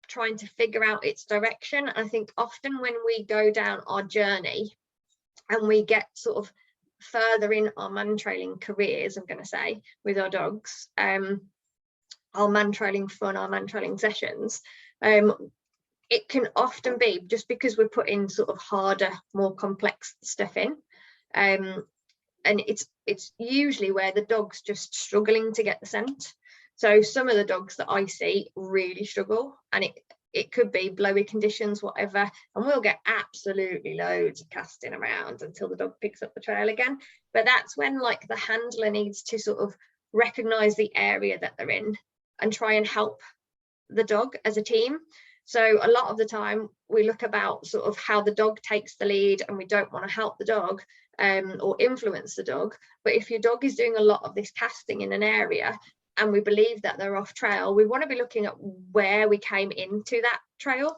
trying to figure out its direction. I think often when we go down our journey and we get sort of further in our mantrailing careers, I'm going to say, with our dogs, our mantrailing fun, our mantrailing sessions, it can often be just because we're putting sort of harder, more complex stuff in. And it's usually where the dog's just struggling to get the scent. So some of the dogs that I see really struggle, and it could be blowy conditions, whatever, and we'll get absolutely loads of casting around until the dog picks up the trail again. But that's when like the handler needs to sort of recognize the area that they're in and try and help the dog as a team. So a lot of the time we look about sort of how the dog takes the lead, and we don't want to help the dog or influence the dog. But if your dog is doing a lot of this casting in an area and we believe that they're off trail, we want to be looking at where we came into that trail.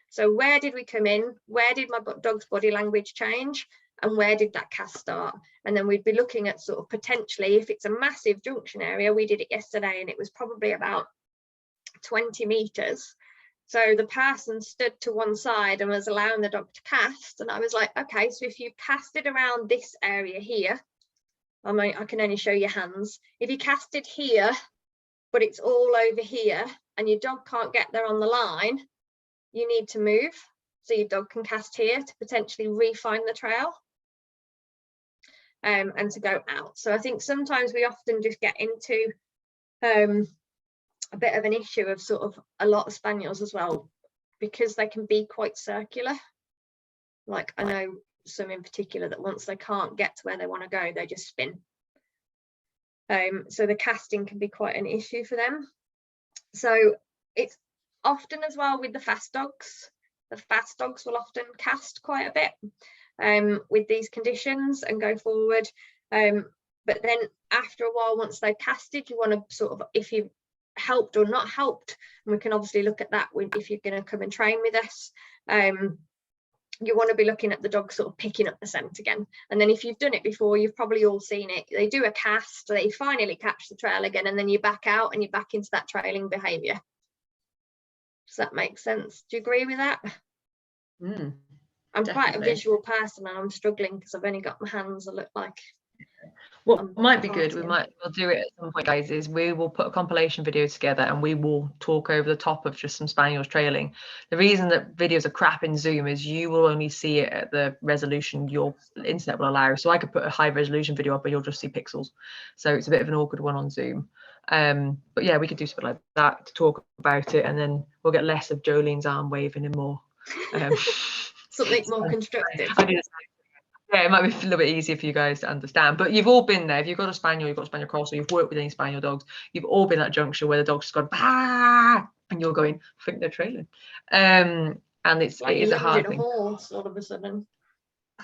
So where did we come in? Where did my dog's body language change? And where did that cast start? And then we'd be looking at sort of potentially, if it's a massive junction area, we did it yesterday and it was probably about 20 meters. So the person stood to one side and was allowing the dog to cast. And I was like, okay, so if you cast it around this area here, I can only show your hands. If you cast it here, but it's all over here and your dog can't get there on the line, you need to move so your dog can cast here to potentially refine the trail and to go out. So I think sometimes we often just get into a bit of an issue of sort of a lot of spaniels as well, because they can be quite circular. Like I know some in particular that once they can't get to where they want to go, they just spin. So the casting can be quite an issue for them. So it's often as well with the fast dogs. The fast dogs will often cast quite a bit with these conditions and go forward. But then after a while, once they've casted, you want to sort of, if you've helped or not helped, and we can obviously look at that if you're going to come and train with us, you want to be looking at the dog sort of picking up the scent again. And then if you've done it before, you've probably all seen it. They do a cast, they finally catch the trail again, and then you back out and you're back into that trailing behavior. Does that make sense? Do you agree with that? I'm definitely quite a visual person and I'm struggling because I've only got my hands. I look like what might be good, we'll do it at some point, guys, is we will put a compilation video together and we will talk over the top of just some spaniels trailing. The reason that videos are crap in Zoom is you will only see it at the resolution your internet will allow. So I could put a high resolution video up, but you'll just see pixels. So it's a bit of an awkward one on Zoom. But yeah, we could do something like that to talk about it, and then we'll get less of Joleen's arm waving and more something more constructive. Yeah, it might be a little bit easier for you guys to understand, but you've all been there. If you've got a spaniel, you've got a spaniel cross, or you've worked with any spaniel dogs, you've all been at that juncture where the dog's just gone bah, and you're going, I think they're trailing. And it is a hard thing. Horse all of a sudden.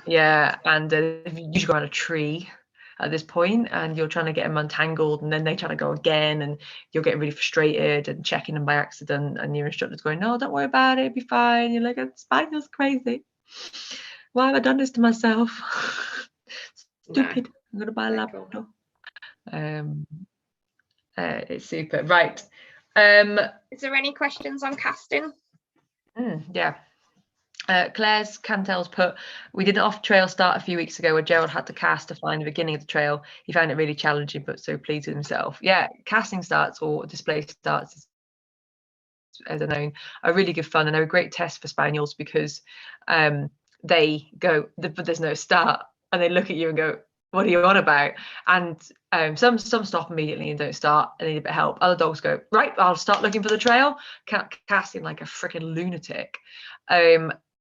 Yeah, and you should go on a tree at this point, and you're trying to get them untangled, and then they try to go again, and you're getting really frustrated and checking them by accident, and your instructor's going, no, don't worry about it, it'll be fine. You're like, a spaniel's crazy. Why have I done this to myself? Stupid. No. I'm gonna buy a Labrador. It's super. Right. Is there any questions on casting? Yeah. Claire's Cantel's put, we did an off-trail start a few weeks ago where Gerald had to cast to find the beginning of the trail. He found it really challenging, but so pleased with himself. Yeah, casting starts or display starts, as I know, are really good fun, and they're a great test for spaniels because they go, but there's no start, and they look at you and go, what are you on about? And some stop immediately and don't start and need a bit of help. Other dogs go, right, I'll start looking for the trail, casting like a freaking lunatic.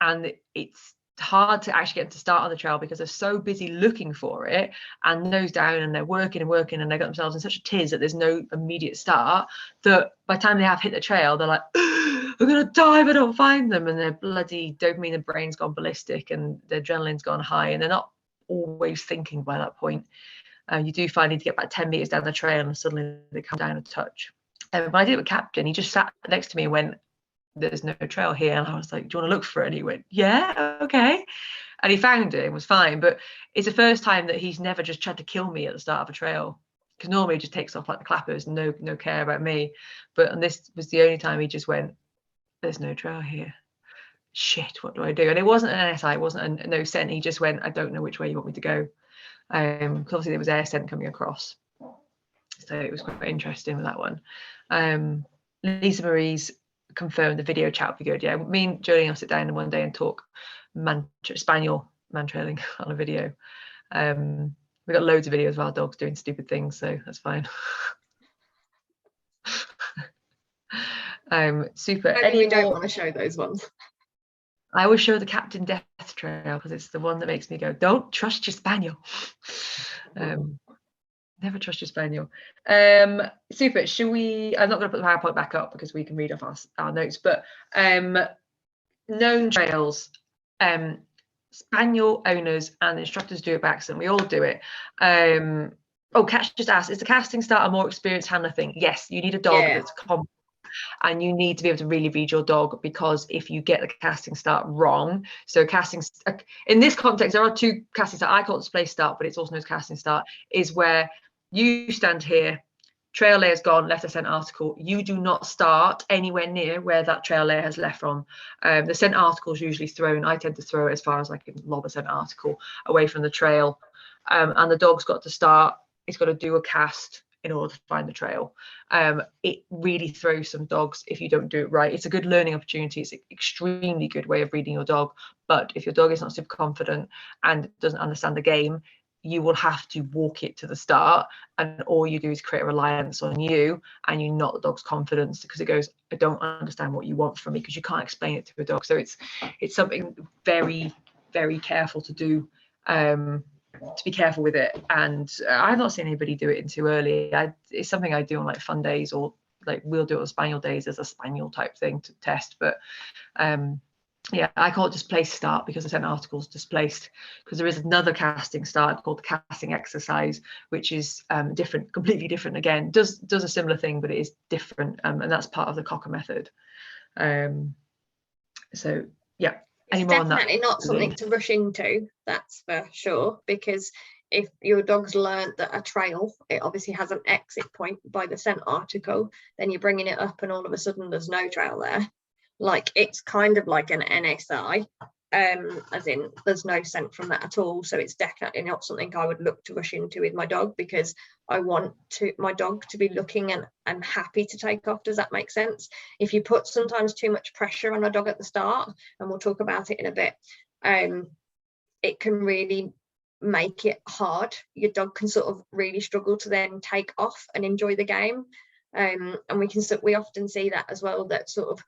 And it's hard to actually get them to start on the trail because they're so busy looking for it and nose down, and they're working and working, and they got themselves in such a tiz that there's no immediate start, that by the time they have hit the trail, they're like, I'm gonna die if I don't find them, and their bloody dopamine and brain's gone ballistic and their adrenaline's gone high, and they're not always thinking by that point. You do find you need to get about 10 meters down the trail and suddenly they come down a touch. But I did it with Captain. He just sat next to me and went, there's no trail here, and I was like, do you want to look for it? And he went, yeah, okay. And he found it and was fine. But it's the first time that he's never just tried to kill me at the start of a trail, because normally he just takes off like the clappers, no care about me. But and this was the only time he just went, there's no trail here, shit, what do I do? And it wasn't an SI, it wasn't a no scent. He just went, I don't know which way you want me to go. Because obviously there was air scent coming across, so it was quite interesting with that one. Lisa Marie's confirmed the video chat would be good. Yeah, me and Joleen will sit down one day and talk spaniel mantrailing on a video. We got loads of videos of our dogs doing stupid things, so that's fine. Super. Maybe we don't want to show those ones. I always show the Captain Death Trail because it's the one that makes me go, don't trust your spaniel. Never trust your spaniel. Super. Should we? I'm not going to put the PowerPoint back up because we can read off our notes. But known trails. Spaniel owners and instructors do it by accident. We all do it. Kat just asked, is the casting start a more experienced handler thing? Yes, you need a dog that's competent, and you need to be able to really read your dog, because if you get the casting start wrong, so casting in this context, there are two casting start. I call it display start, but it's also known as casting start, is where you stand here, trail layer's gone, left the scent article. You do not start anywhere near where that trail layer has left from. The scent article is usually thrown. I tend to throw it as far as I can lob a scent article away from the trail. And the dog's got to start, it's got to do a cast in order to find the trail. It really throws some dogs if you don't do it right. It's a good learning opportunity. It's an extremely good way of reading your dog. But if your dog is not super confident and doesn't understand the game, you will have to walk it to the start, and all you do is create a reliance on you, and you knock the dog's confidence, because it goes, I don't understand what you want from me, because you can't explain it to a dog. So it's something very, very careful to do, to be careful with it. And I've not seen anybody do it too early. It's something I do on like fun days, or like we'll do it on spaniel days as a spaniel type thing to test. But yeah, I call it displaced start because the scent article is displaced, because there is another casting start called the casting exercise, which is different, completely different again. Does a similar thing, but it is different, and that's part of the Cocker method. So yeah, it's definitely not something to rush into, that's for sure, because if your dog's learned that a trail, it obviously has an exit point by the scent article, then you're bringing it up and all of a sudden there's no trail there. Like, it's kind of like an NSI, as in there's no scent from that at all. So it's definitely not something I would look to rush into with my dog, because I want my dog to be looking and happy to take off. Does that make sense? If you put sometimes too much pressure on a dog at the start, and we'll talk about it in a bit, it can really make it hard. Your dog can sort of really struggle to then take off and enjoy the game. And we often see that as well, that sort of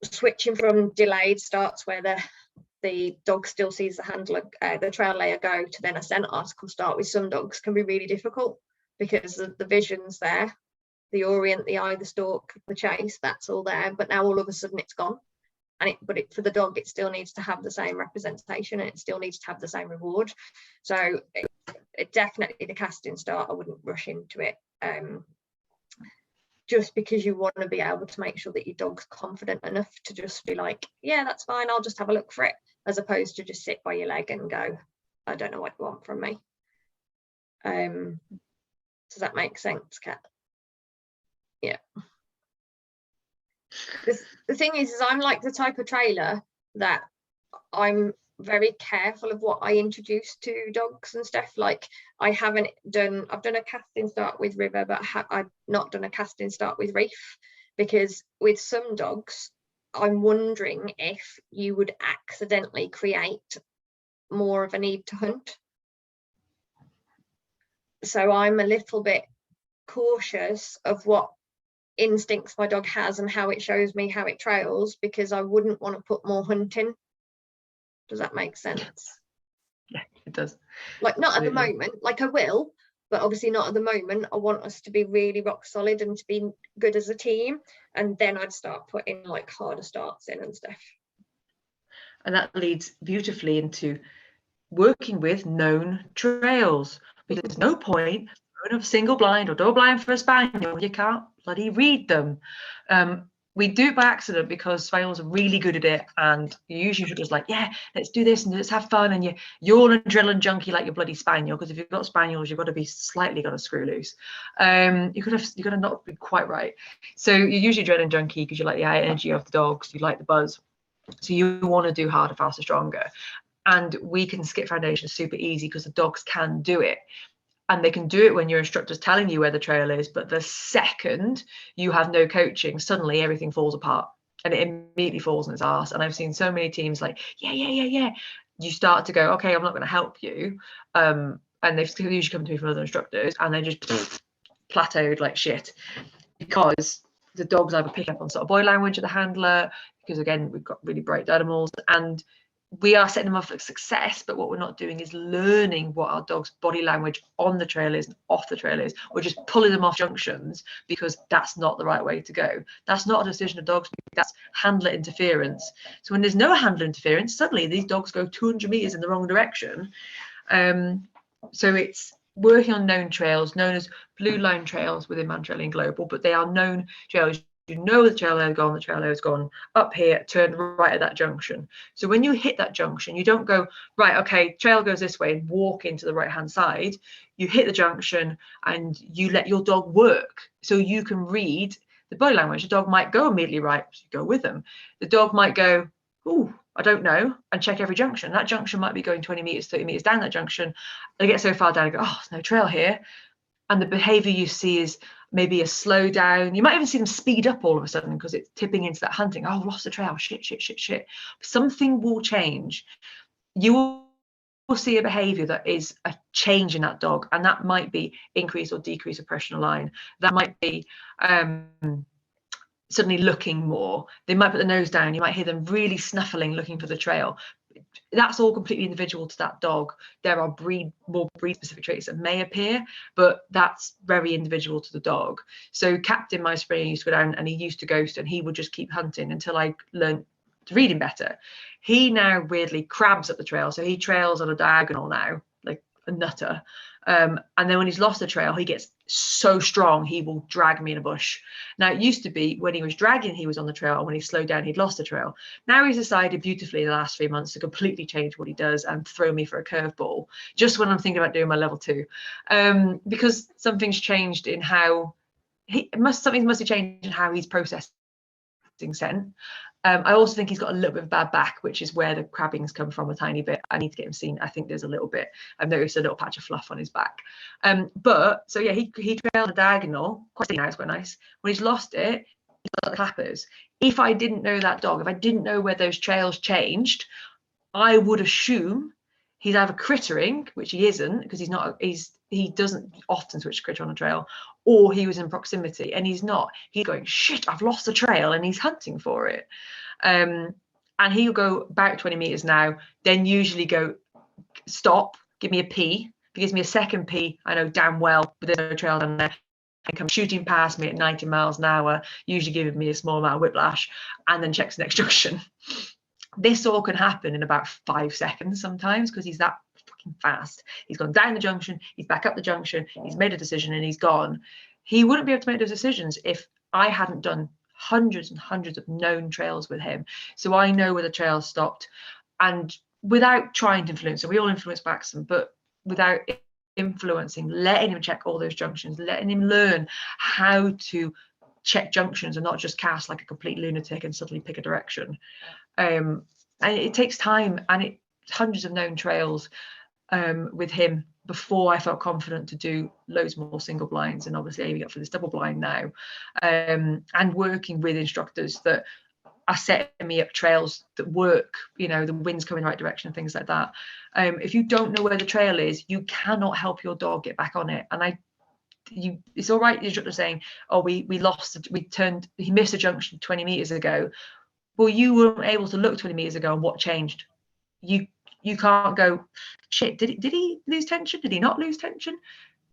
switching from delayed starts where the dog still sees the handler, the trail layer go, to then a scent article start with some dogs can be really difficult, because the vision's there, the orient, the eye, the stalk, the chase, that's all there, but now all of a sudden it's gone. But for the dog, it still needs to have the same representation, and it still needs to have the same reward. So it definitely, the casting start, I wouldn't rush into it. Just because you want to be able to make sure that your dog's confident enough to just be like, yeah, that's fine, I'll just have a look for it, as opposed to just sit by your leg and go, I don't know what you want from me. Does that make sense, Kat? Yeah. The thing is I'm like the type of trailer that I'm very careful of what I introduce to dogs and stuff. Like, I've done a casting start with River, but I've not done a casting start with Reef, because with some dogs I'm wondering if you would accidentally create more of a need to hunt. So I'm a little bit cautious of what instincts my dog has and how it shows me how it trails, because I wouldn't want to put more hunting. Does that make sense? Yeah, it does. Like, not Absolutely. At the moment, like I will, but obviously not at the moment. I want us to be really rock solid and to be good as a team, and then I'd start putting like harder starts in and stuff. And that leads beautifully into working with known trails, because there's no point throwing a single blind or double blind for a spaniel. You can't bloody read them. We do it by accident because spaniels are really good at it, and you usually just like, yeah, let's do this and let's have fun, and you're an adrenaline junkie like your bloody spaniel, because if you've got spaniels, you've got to be slightly got to screw loose. You've got to not be quite right. So you're usually adrenaline junkie because you like the high energy of the dogs, you like the buzz, so you want to do harder, faster, stronger. And we can skip foundation super easy because the dogs can do it. And they can do it when your instructor's telling you where the trail is, but the second you have no coaching, suddenly everything falls apart and it immediately falls on its arse. And I've seen so many teams like, yeah. You start to go, okay, I'm not going to help you. And they've usually come to me from other instructors, and they just plateaued like shit, because the dog's either picking up on sort of body language of the handler, because again, we've got really bright animals, and we are setting them up for success, but what we're not doing is learning what our dog's body language on the trail is and off the trail is. We're just pulling them off junctions because that's not the right way to go. That's not a decision of dogs, that's handler interference. So when there's no handler interference, suddenly these dogs go 200 meters in the wrong direction. So it's working on known trails, known as blue line trails within Mantrailing Global, but they are known trails. You know the trail has gone up here, turn right at that junction. So when you hit that junction, you don't go, right, okay, trail goes this way and walk into the right-hand side. You hit the junction and you let your dog work. So you can read the body language. The dog might go immediately right, so you go with them. The dog might go, oh, I don't know, and check every junction. That junction might be going 20 meters, 30 meters down that junction. They get so far down and go, oh, there's no trail here. And the behavior you see is maybe a slow down. You might even see them speed up all of a sudden because it's tipping into that hunting. Oh, lost the trail. Shit. Something will change. You will see a behavior that is a change in that dog. And that might be increase or decrease oppression line. That might be suddenly looking more. They might put the nose down. You might hear them really snuffling, looking for the trail. That's all completely individual to that dog. There are more breed specific traits that may appear, but that's very individual to the dog. So Captain, my Spaniel, used to go down and he used to ghost and he would just keep hunting until I learned to read him better. He now weirdly crabs up the trail. So he trails on a diagonal now, like a nutter. And then when he's lost the trail, he gets so strong, he will drag me in a bush. Now, it used to be when he was dragging, he was on the trail, and when he slowed down, he'd lost the trail. Now he's decided beautifully in the last 3 months to completely change what he does and throw me for a curveball, just when I'm thinking about doing my level 2. Because something's changed in how something must have changed in how he's processing scent. I also think he's got a little bit of bad back, which is where the crabbing's come from a tiny bit. I need to get him seen. I think there's a little bit. I've noticed a little patch of fluff on his back. But so yeah, he trailed a diagonal. Quite nice, quite nice. When he's lost it, he's got the clappers. If I didn't know that dog, if I didn't know where those trails changed, I would assume he's either crittering, which he isn't, because he doesn't often switch to critter on a trail, or he was in proximity and he's not. He's going, shit, I've lost the trail, and he's hunting for it. And he'll go about 20 meters now, then usually go, stop, give me a pee. If he gives me a second pee, I know damn well there's no trail down there. And comes shooting past me at 90 miles an hour, usually giving me a small amount of whiplash, and then checks the next junction. This all can happen in about 5 seconds sometimes because he's that fucking fast. He's gone down the junction, he's back up the junction, he's made a decision and he's gone. He wouldn't be able to make those decisions if I hadn't done hundreds and hundreds of known trails with him. So I know where the trail stopped, and without trying to influence him, we all influence Baxham, but without influencing, letting him check all those junctions, letting him learn how to check junctions and not just cast like a complete lunatic and suddenly pick a direction. And it takes time, and it's hundreds of known trails with him before I felt confident to do loads more single blinds, and obviously aiming up for this double blind now, and working with instructors that are setting me up trails that work, you know, the wind's coming the right direction and things like that. If you don't know where the trail is, you cannot help your dog get back on it. And it's all right, the instructor saying, oh, he missed a junction 20 meters ago. Well, you weren't able to look 20 meters ago and what changed. You can't go, shit, did he lose tension? Did he not lose tension?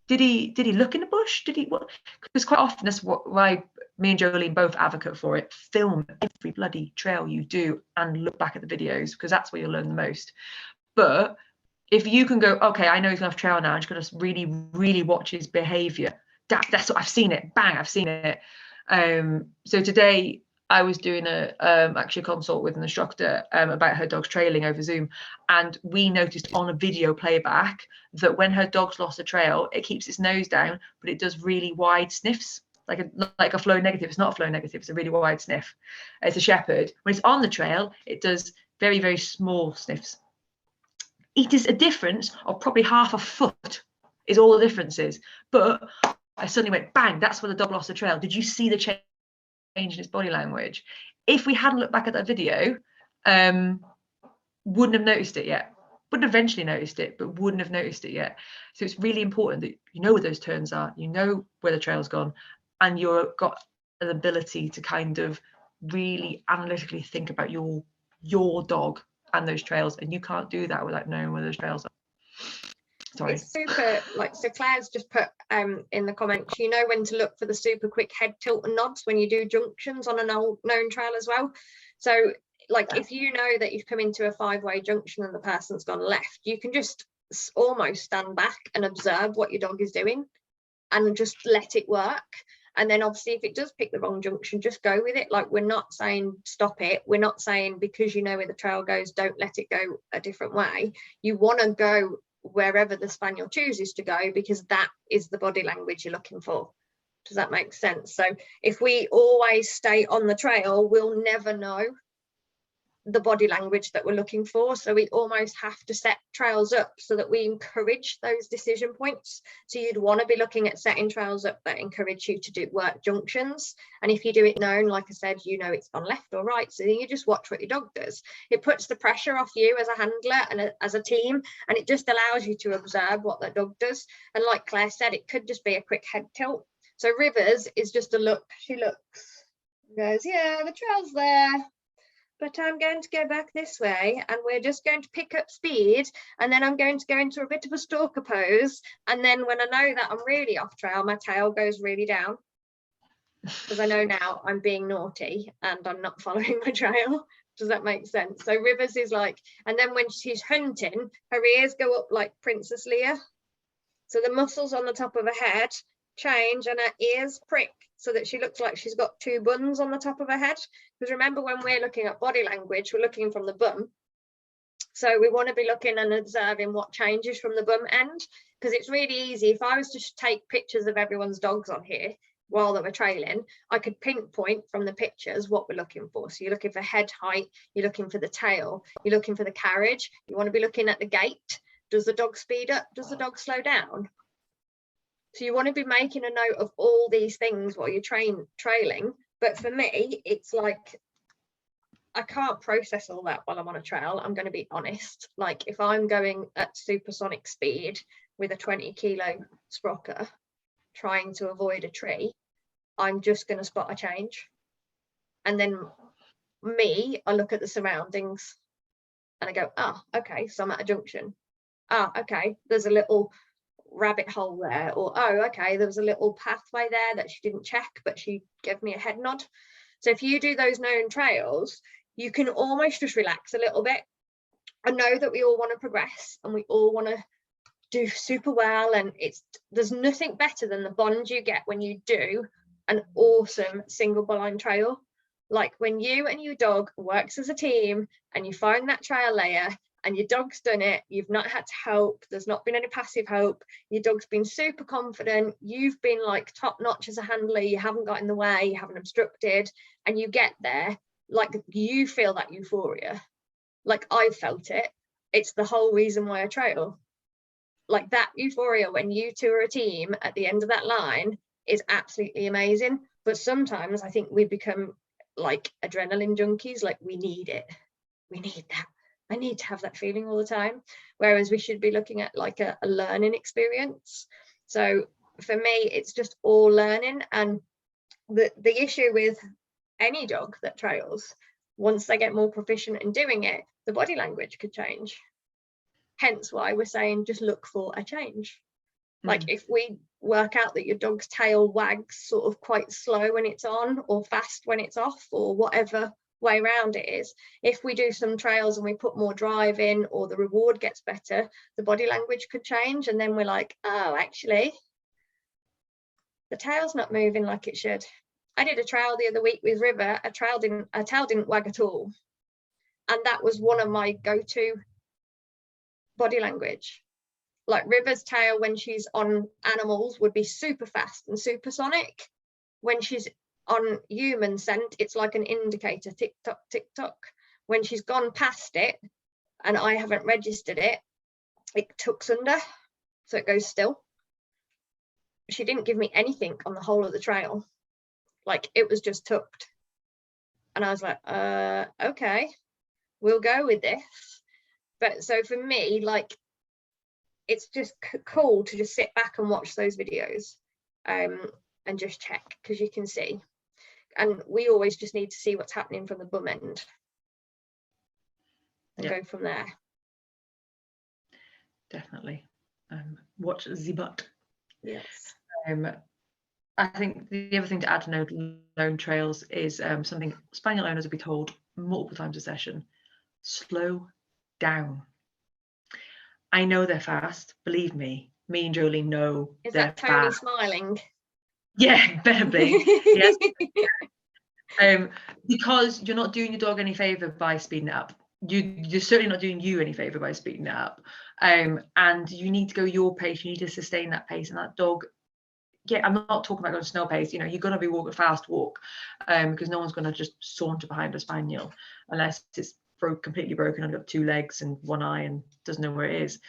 Did he look in the bush? Did he what? Because quite often that's why me and Joleen both advocate for it. Film every bloody trail you do and look back at the videos, because that's where you'll learn the most. But if you can go, okay, I know he's gonna have trail now, I'm just gonna really, really watch his behavior. That's what I've seen it. Bang, I've seen it. So today I was doing actually a consult with an instructor about her dog's trailing over Zoom, and we noticed on a video playback that when her dog's lost a trail, it keeps its nose down, but it does really wide sniffs, like a flow negative. It's not a flow negative, it's a really wide sniff. It's a shepherd. When it's on the trail, it does very, very small sniffs. It is a difference of probably half a foot is all the difference is. But I suddenly went, bang, that's where the dog lost the trail. Did you see the change in his body language? If we hadn't looked back at that video, wouldn't have noticed it yet. Would have eventually noticed it, but wouldn't have noticed it yet. So it's really important that you know where those turns are, you know where the trail's gone, and you've got an ability to kind of really analytically think about your dog and those trails, and you can't do that without knowing where those trails are. Sorry. It's super, like, so Claire's just put in the comments, you know when to look for the super quick head tilt and nods when you do junctions on an old known trail as well. So like, if you know that you've come into a 5-way junction and the person's gone left, you can just almost stand back and observe what your dog is doing and just let it work. And then obviously if it does pick the wrong junction, just go with it. Like, we're not saying stop it. We're not saying because you know where the trail goes, don't let it go a different way. You want to go wherever the spaniel chooses to go, because that is the body language you're looking for. Does that make sense? So if we always stay on the trail, we'll never know the body language that we're looking for. So we almost have to set trails up so that we encourage those decision points. So you'd want to be looking at setting trails up that encourage you to do work junctions. And if you do it known, like I said, you know it's on left or right, so you just watch what your dog does. It puts the pressure off you as a handler and as a team, and it just allows you to observe what that dog does. And like Claire said, it could just be a quick head tilt. So Rivers is just a look. She looks, goes, yeah, the trail's there, but I'm going to go back this way, and we're just going to pick up speed, and then I'm going to go into a bit of a stalker pose, and then when I know that I'm really off trail, my tail goes really down, because I know now I'm being naughty and I'm not following my trail. Does that make sense? So Rivers is like, and then when she's hunting, her ears go up like Princess Leia, so the muscles on the top of her head change and her ears prick so that she looks like she's got 2 buns on the top of her head. Because remember, when we're looking at body language, we're looking from the bum, so we want to be looking and observing what changes from the bum end, because it's really easy. If I was to take pictures of everyone's dogs on here while they were trailing, I could pinpoint from the pictures what we're looking for. So you're looking for head height, you're looking for the tail, you're looking for the carriage, you want to be looking at the gait. Does the dog speed up? Does the dog slow down? So you want to be making a note of all these things while you're trailing. But for me, it's like, I can't process all that while I'm on a trail. I'm going to be honest. Like, if I'm going at supersonic speed with a 20-kilo sprocker trying to avoid a tree, I'm just going to spot a change. And then I look at the surroundings and I go, oh, okay, so I'm at a junction. Oh, okay, there's a little rabbit hole there, or oh, okay, there was a little pathway there that she didn't check, but she gave me a head nod. So if you do those known trails, you can almost just relax a little bit. I know that we all want to progress and we all want to do super well, and there's nothing better than the bond you get when you do an awesome single blind trail. Like when you and your dog works as a team and you find that trail layer and your dog's done it, you've not had to help, there's not been any passive help, your dog's been super confident, you've been like top notch as a handler, you haven't got in the way, you haven't obstructed, and you get there, like you feel that euphoria. Like I felt it. It's the whole reason why I trail. Like that euphoria when you two are a team at the end of that line is absolutely amazing. But sometimes I think we become like adrenaline junkies, like we need it, we need that, I need to have that feeling all the time, whereas we should be looking at like a learning experience. So for me, it's just all learning. And the issue with any dog that trails, once they get more proficient in doing it, the body language could change. Hence why we're saying just look for a change. Like if we work out that your dog's tail wags sort of quite slow when it's on or fast when it's off, or whatever way around it is, if we do some trails and we put more drive in, or the reward gets better, the body language could change. And then we're like, oh, actually the tail's not moving like it should. I did a trail the other week with River, a tail didn't wag at all, and that was one of my go-to body language. Like River's tail when she's on animals would be super fast and supersonic. When she's on human scent, it's like an indicator, tick tock, tick tock. When she's gone past it and I haven't registered it, it tucks under, so it goes still. She didn't give me anything on the whole of the trail. Like it was just tucked. And I was like, okay, we'll go with this. But so for me, like, it's just cool to just sit back and watch those videos and just check, because you can see. and we always just need to see what's happening from the bum end and go from there. Definitely. Watch the butt. Yes. I think the other thing to add to lone trails is something Spaniel owners will be told multiple times a session: slow down. I know they're fast, believe me. Me and Joleen know Is they're that Tony fast. Smiling? Yeah, better be. Yes. Because you're not doing your dog any favour by speeding it up. You're certainly not doing you any favour by speeding it up. And you need to go your pace. You need to sustain that pace. And that dog, yeah, I'm not talking about going snail pace. You know, you're going to be walking a fast walk, because no one's going to just saunter behind a spaniel unless it's completely broken and got 2 legs and 1 eye and doesn't know where it is.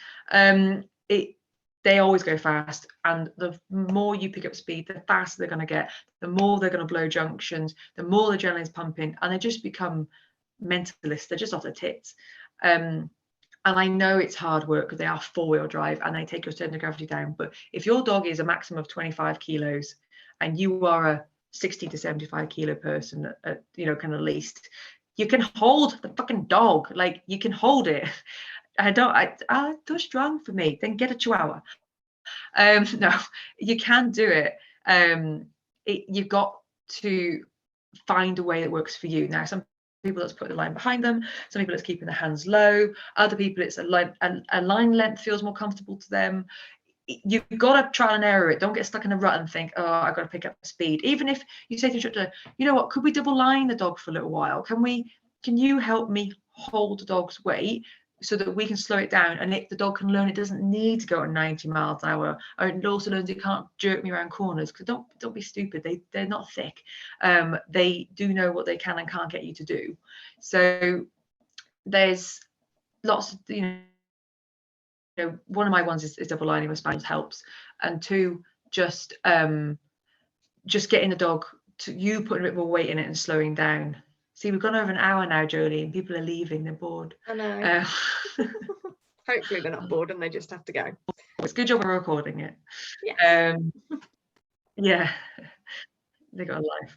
They always go fast, and the more you pick up speed, the faster they're going to get, the more they're going to blow junctions, the more the adrenaline's pumping, and they just become mentalists. They're just off their tits. And I know it's hard work because they are 4-wheel drive and they take your center of gravity down. But if your dog is a maximum of 25 kilos and you are a 60 to 75 kilo person, you know, kind of least, you can hold the fucking dog. Like, you can hold it. Too strong for me. Then get a chihuahua. No, you can do it. You've got to find a way that works for you. Now, some people, let's put the line behind them. Some people, it's keeping the hands low. Other people, it's a line length feels more comfortable to them. You've got to try and error it. Don't get stuck in a rut and think, oh, I've got to pick up speed. Even if you say to the instructor, you know what, could we double line the dog for a little while? Can you help me hold the dog's weight so that we can slow it down, and the dog can learn it doesn't need to go at 90 miles an hour, or it also learns it can't jerk me around corners, because don't be stupid. They're not thick. They do know what they can and can't get you to do. So there's lots of, you know, one of my ones is double lining with Spaniels helps, and 2, just getting the dog to you putting a bit more weight in it and slowing down. See, we've gone over an hour now, Jolie, and people are leaving. They're bored. I know. Hopefully they're not bored and they just have to go. It's a good job we're recording it. Yeah. Yeah, they got a life.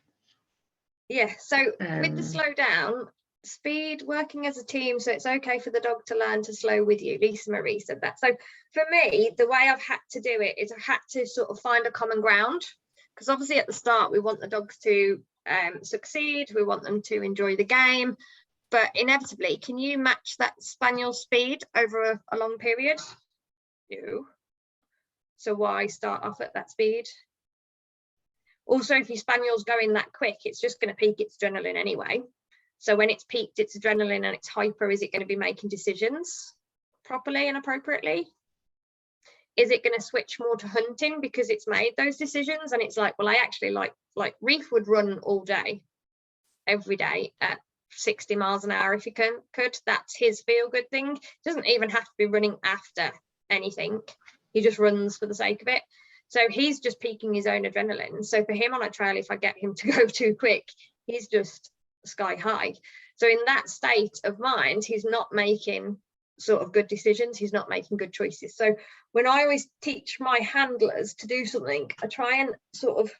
Yeah, so with the slow down, speed, working as a team, so it's okay for the dog to learn to slow with you. Lisa Marie said that. So for me, the way I've had to do it is I've had to sort of find a common ground, because obviously at the start we want the dogs to succeed, we want them to enjoy the game, but inevitably, can you match that spaniel speed over a long period? No. So why start off at that speed? Also, if your spaniel's going that quick, it's just going to peak its adrenaline anyway. So when it's peaked its adrenaline and it's hyper, is it going to be making decisions properly and appropriately? Is it going to switch more to hunting because it's made those decisions? And it's like, well, I actually like Reef would run all day, every day at 60 miles an hour if he could. That's his feel good thing. He doesn't even have to be running after anything. He just runs for the sake of it. So he's just peaking his own adrenaline. So for him on a trail, if I get him to go too quick, he's just sky high. So in that state of mind, he's not making sort of good decisions. He's not making good choices. So when I always teach my handlers to do something, I try and sort of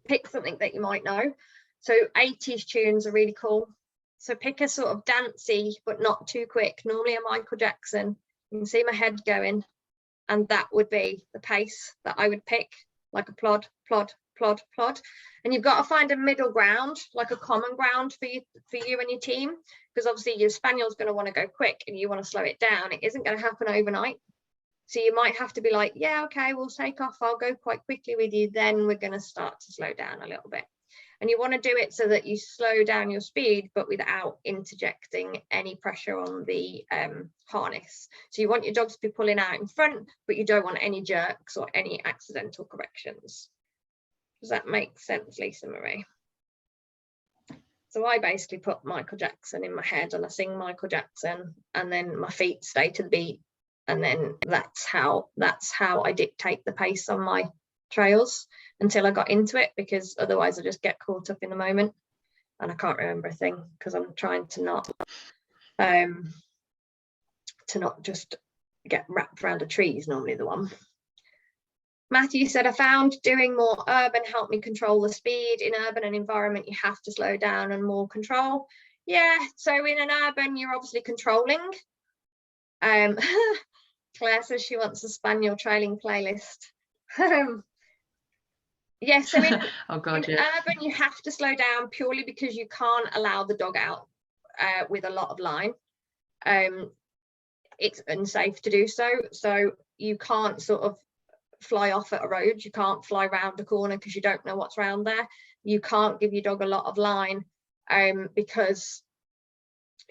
pick something that you might know. So 80s tunes are really cool. So pick a sort of dancey, but not too quick, normally a Michael Jackson. You can see my head going. And that would be the pace that I would pick, like a plod, plod, plod, plod. And you've got to find a middle ground, like a common ground for you and your team, because obviously your spaniel's going to want to go quick and you want to slow it down. It isn't going to happen overnight. So you might have to be like, yeah, okay, we'll take off. I'll go quite quickly with you. Then we're going to start to slow down a little bit. And you want to do it so that you slow down your speed, but without interjecting any pressure on the harness. So you want your dogs to be pulling out in front, but you don't want any jerks or any accidental corrections. Does that make sense, Lisa Marie? So I basically put Michael Jackson in my head and I sing Michael Jackson, and then my feet stay to the beat. And then that's how I dictate the pace on my trails until I got into it, because otherwise I just get caught up in the moment and I can't remember a thing, because I'm trying to not just get wrapped around a tree is normally the one. Matthew said, I found doing more urban helped me control the speed. In urban and environment, you have to slow down and more control. Yeah, so in an urban, you're obviously controlling. Claire says she wants a Spaniel trailing playlist. Yeah, so in, oh God, in yeah. urban, you have to slow down purely because you can't allow the dog out with a lot of line. It's unsafe to do so. So you can't sort of fly off at a road. You can't fly around a corner because you don't know what's around there. You can't give your dog a lot of line because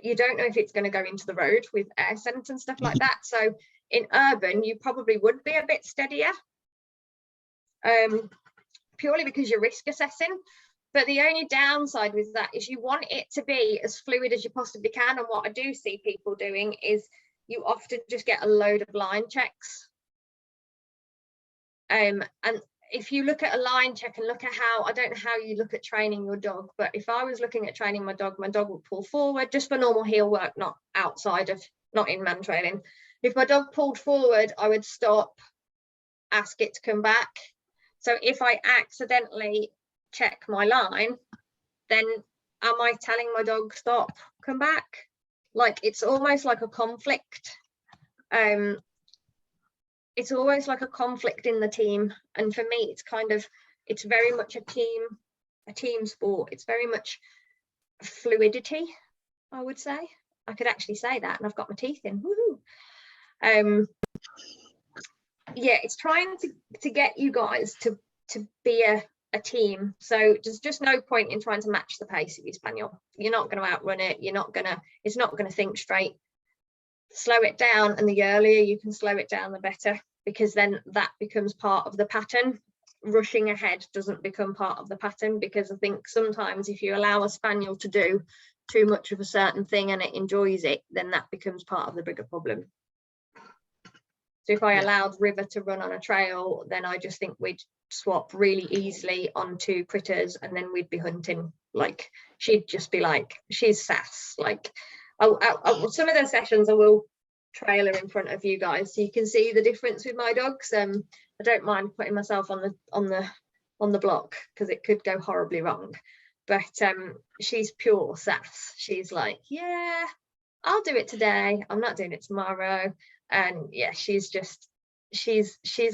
you don't know if it's going to go into the road with air scent and stuff like that. So in urban, you probably would be a bit steadier purely because you're risk assessing. But the only downside with that is you want it to be as fluid as you possibly can. And what I do see people doing is you often just get a load of line checks. And if you look at a line check and look at how, I don't know how you look at training your dog, but if I was looking at training my dog would pull forward just for normal heel work, not outside of, not in Mantrailing. If my dog pulled forward, I would stop, ask it to come back. So if I accidentally check my line, then am I telling my dog stop, come back? Like, it's almost like a conflict. It's always like a conflict in the team, and for me it's very much a team sport. It's very much fluidity, I would say. I could actually say that, and I've got my teeth in. Woohoo. Yeah, it's trying to get you guys to be a team. So there's just no point in trying to match the pace of your spaniel. You're not going to outrun it. It's not going to think straight. Slow it down, and the earlier you can slow it down, the better, because then that becomes part of the pattern. Rushing ahead doesn't become part of the pattern, because I think sometimes if you allow a spaniel to do too much of a certain thing and it enjoys it, then that becomes part of the bigger problem. So if I allowed River to run on a trail, then I just think we'd swap really easily onto critters, and then we'd be hunting. Like, she'd just be like, she's sass. Like, some of those sessions I will trail her in front of you guys so you can see the difference with my dogs. I don't mind putting myself on the block because it could go horribly wrong, but she's pure sass. She's like, yeah, I'll do it today, I'm not doing it tomorrow. And yeah, she's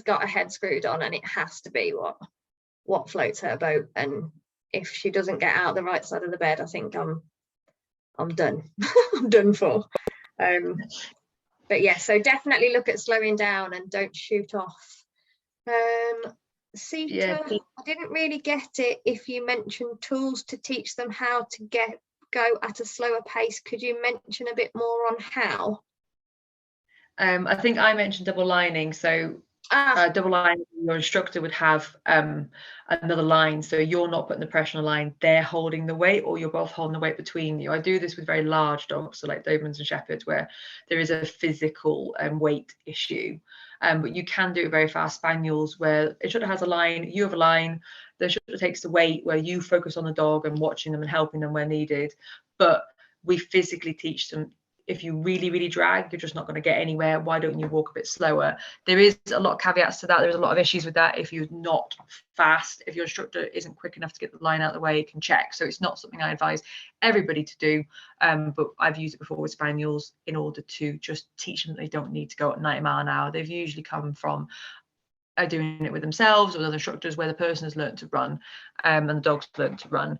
got her head screwed on, and it has to be what floats her boat. And if she doesn't get out the right side of the bed, I think I'm done. I'm done for. But yeah, so definitely look at slowing down and don't shoot off. Sita, yeah. I didn't really get it. If you mentioned tools to teach them how to go at a slower pace, could you mention a bit more on how? I think I mentioned double lining. So double lining, your instructor would have another line, so you're not putting the pressure on the line, they're holding the weight, or you're both holding the weight between you. I do this with very large dogs, so like Dobermans and Shepherds, where there is a physical weight issue. But you can do it very fast. Spaniels, where the instructor has a line, you have a line, the instructor takes the weight, where you focus on the dog and watching them and helping them where needed. But we physically teach them, if you really drag, you're just not going to get anywhere. Why don't you walk a bit slower? There is a lot of caveats to that. There's a lot of issues with that. If you're not fast, if your instructor isn't quick enough to get the line out of the way, it can check. So it's not something I advise everybody to do. But I've used it before with Spaniels in order to just teach them that they don't need to go at 90 miles an hour. They've usually come from doing it with themselves or with other instructors where the person has learned to run and the dog's learned to run.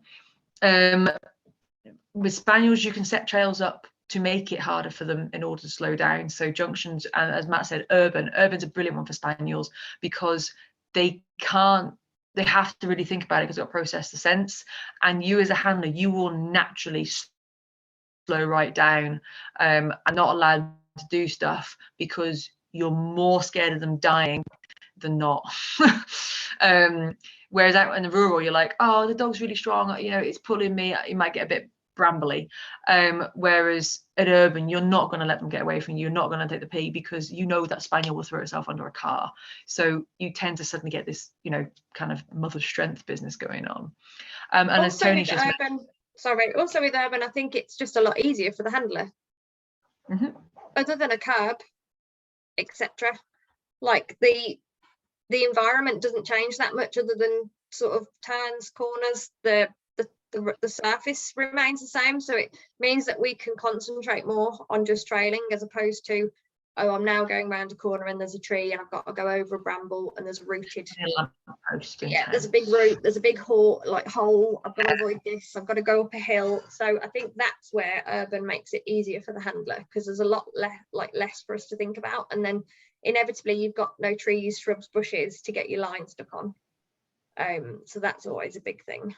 With Spaniels, you can set trails up to make it harder for them in order to slow down. So junctions, and as Matt said, urban's a brilliant one for Spaniels, because they have to really think about it, because they've got to process the sense. And you as a handler, you will naturally slow right down and not allowed to do stuff, because you're more scared of them dying than not. Whereas out in the rural, you're like, oh, the dog's really strong, you know, it's pulling me, you might get a bit brambly. Whereas at urban, you're not going to let them get away from you. You're not going to take the pee, because you know that spaniel will throw itself under a car. So you tend to suddenly get this, you know, kind of mother strength business going on. And also, as Tony just also with urban, I think it's just a lot easier for the handler. Other than a curb, etc. Like the environment doesn't change that much other than sort of turns, corners, the surface remains the same. So it means that we can concentrate more on just trailing, as opposed to, oh, I'm now going around a corner and there's a tree and I've got to go over a bramble and there's a rooted, yeah, there's a big root, there's a big hole, I've got to avoid this, I've got to go up a hill. So I think that's where urban makes it easier for the handler, because there's a lot less for us to think about, and then inevitably you've got no trees, shrubs, bushes to get your line stuck on. So that's always a big thing.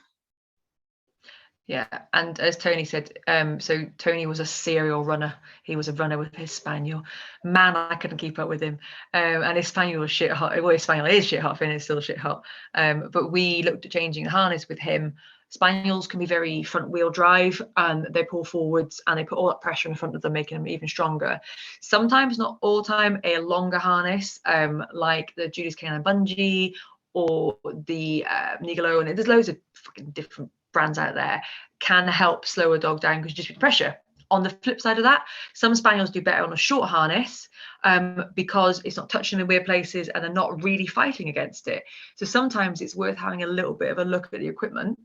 Yeah, and as Tony said, so Tony was a serial runner. He was a runner with his Spaniel. Man, I couldn't keep up with him. And his Spaniel was shit hot. Well, his Spaniel is shit hot, and it's still shit hot. But we looked at changing the harness with him. Spaniels can be very front wheel drive, and they pull forwards and they put all that pressure in front of them, making them even stronger. Sometimes, not all the time, a longer harness, like the Judy's Canine Bungee or the Nigolo, and there's loads of fucking different brands out there, can help slow a dog down because you just put pressure. On the flip side of that, some Spaniels do better on a short harness because it's not touching in weird places and they're not really fighting against it. So sometimes it's worth having a little bit of a look at the equipment.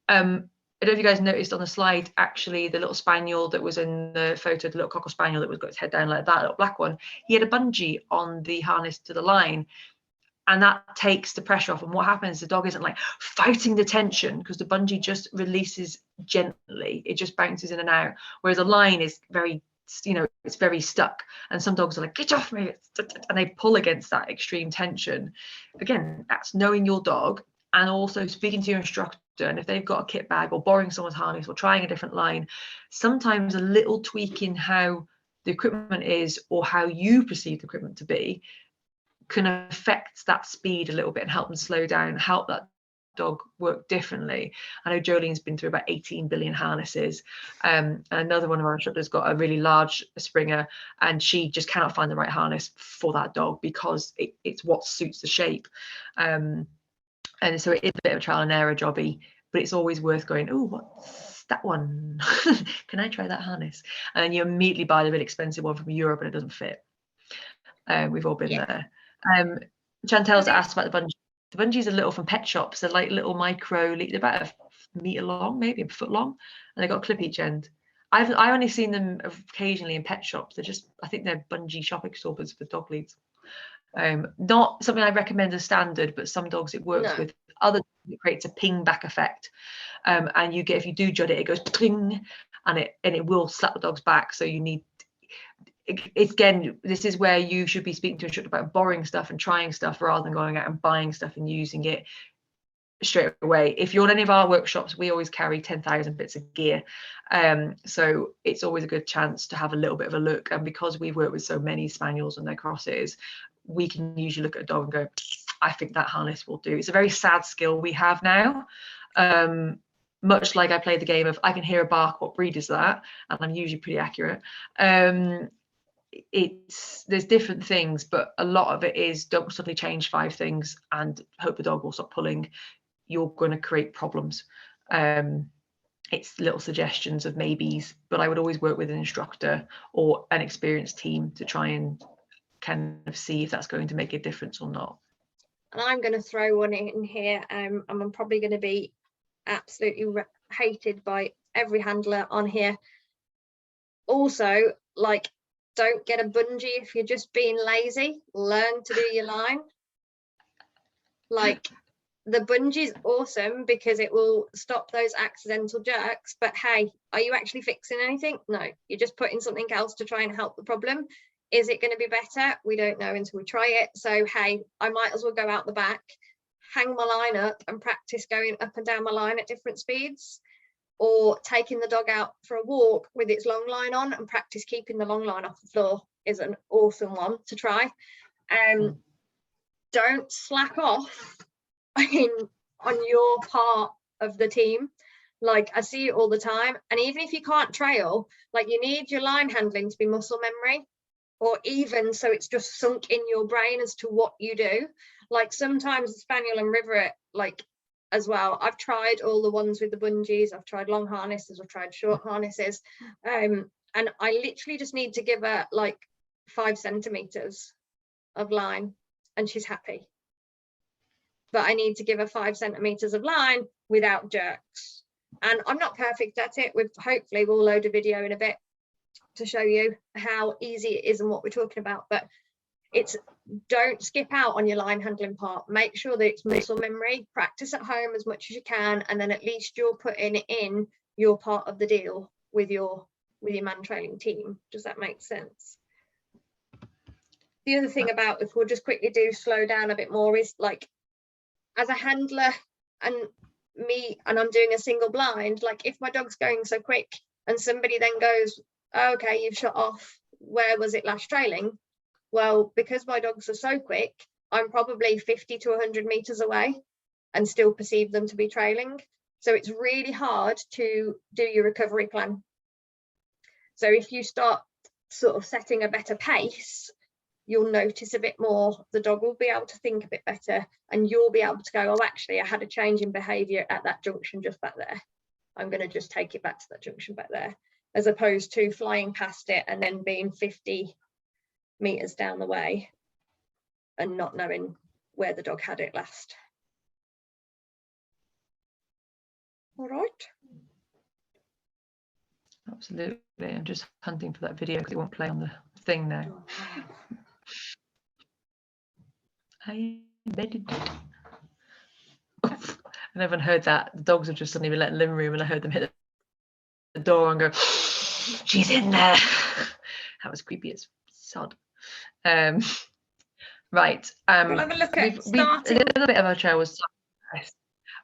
I don't know if you guys noticed on the slide, actually, the little Spaniel that was in the photo, the little Cocker Spaniel that was got its head down like that, little black one, he had a bungee on the harness to the line. And that takes the pressure off. And what happens, the dog isn't like fighting the tension, because the bungee just releases gently. It just bounces in and out. Whereas a line is very, it's very stuck. And some dogs are like, get off me. And they pull against that extreme tension. Again, that's knowing your dog and also speaking to your instructor. And if they've got a kit bag or borrowing someone's harness or trying a different line, sometimes a little tweak in how the equipment is or how you perceive the equipment to be can affect that speed a little bit and help them slow down, help that dog work differently. I know Joleen's been through about 18 billion harnesses, and another one of our instructors got a really large Springer, and she just cannot find the right harness for that dog because it's what suits the shape. And so it is a bit of a trial and error jobby, but it's always worth going, oh, what's that one? Can I try that harness? And then you immediately buy the really expensive one from Europe and it doesn't fit. We've all been there. Chantel's asked about the bungee. The bungees are little from pet shops. They're like little micro, they're about a meter long, maybe a foot long, and they got a clip each end. I've only seen them occasionally in pet shops. They're just, I think they're bungee shock absorbers for dog leads. Not something I recommend as standard, but some dogs it works with. Other, it creates a ping back effect, and you get, if you do jud it goes ping, and it will slap the dog's back. So you need. Again, this is where you should be speaking to an instructor about borrowing stuff and trying stuff rather than going out and buying stuff and using it straight away. If you're in any of our workshops, we always carry 10,000 bits of gear, so it's always a good chance to have a little bit of a look. And because we've worked with so many Spaniels and their crosses, we can usually look at a dog and go, I think that harness will do. It's a very sad skill we have now. Much like I play the game of, I can hear a bark, what breed is that? And I'm usually pretty accurate. There's different things, but a lot of it is, don't suddenly change 5 things and hope the dog will stop pulling. You're going to create problems. It's little suggestions of maybes, but I would always work with an instructor or an experienced team to try and kind of see if that's going to make a difference or not. And I'm going to throw one in here, and I'm probably going to be absolutely hated by every handler on here. Also, like, don't get a bungee if you're just being lazy. Learn to do your line. Like, the bungee's awesome because it will stop those accidental jerks, but hey, are you actually fixing anything? No, you're just putting something else to try and help the problem. Is it going to be better? We don't know until we try it. So hey, I might as well go out the back, hang my line up and practice going up and down my line at different speeds, or taking the dog out for a walk with its long line on and practice keeping the long line off the floor is an awesome one to try. Don't slack off on your part of the team. Like, I see it all the time. And even if you can't trail, like, you need your line handling to be muscle memory, or even so it's just sunk in your brain as to what you do. Like, sometimes the Spaniel and River, like, as well, I've tried all the ones with the bungees, I've tried long harnesses, I've tried short harnesses, and I literally just need to give her like 5 centimeters of line and she's happy. but I need to give her 5 centimeters of line without jerks. And I'm not perfect at it. Hopefully we'll load a video in a bit to show you how easy it is and what we're talking about. But it's, don't skip out on your line handling part. Make sure that it's muscle memory. Practice at home as much as you can, and then at least you're putting in your part of the deal with your man trailing team. Does that make sense? The other thing about, if we'll just quickly slow down a bit more, is like, as a handler and me, and I'm doing a single blind, like if my dog's going so quick and somebody then goes, oh, okay, you've shot off, where was it last trailing? Well, because my dogs are so quick, I'm probably 50 to 100 meters away and still perceive them to be trailing. So it's really hard to do your recovery plan. So if you start sort of setting a better pace, you'll notice a bit more. The dog will be able to think a bit better, and you'll be able to go, oh, actually, I had a change in behavior at that junction just back there. I'm going to just take it back to that junction back there, as opposed to flying past it and then being 50 meters down the way and not knowing where the dog had it last. All right. Absolutely. I'm just hunting for that video because it won't play on the thing now. I embedded it. I never heard that. The dogs have just suddenly been let in the living room, and I heard them hit the door and go, she's in there. That was creepy as sod. Right. We'll have a look at starting. A little bit of our trail was.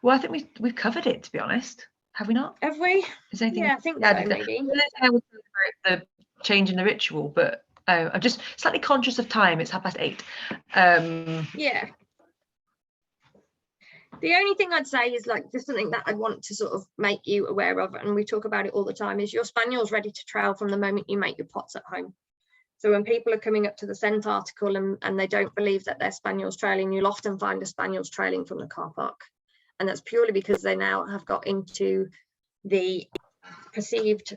Well, I think we've covered it, to be honest. Have we not? Have we? Is anything? Yeah, I think so, maybe. The change in the ritual, but I'm just slightly conscious of time. It's 8:30. Yeah. The only thing I'd say is, like, just something that I'd want to sort of make you aware of, and we talk about it all the time, is your spaniel's ready to trail from the moment you make your pots at home. So when people are coming up to the scent article and they don't believe that their spaniel's trailing, you'll often find a spaniel's trailing from the car park. And that's purely because they now have got into the perceived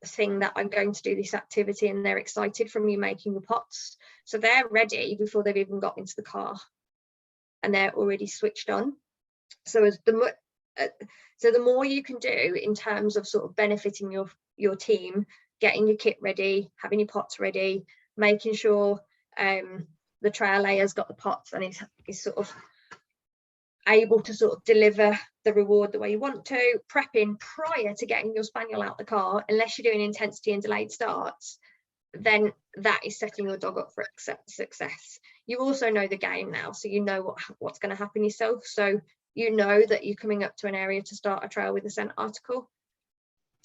thing that I'm going to do this activity, and they're excited from you making the pots. So they're ready before they've even got into the car, and they're already switched on. So the more you can do in terms of sort of benefiting your team, getting your kit ready, having your pots ready, making sure the trail layer's got the pots and is sort of able to sort of deliver the reward the way you want to, prepping prior to getting your spaniel out the car, unless you're doing intensity and delayed starts, then that is setting your dog up for success. You also know the game now, so you know what's going to happen yourself. So you know that you're coming up to an area to start a trail with a scent article.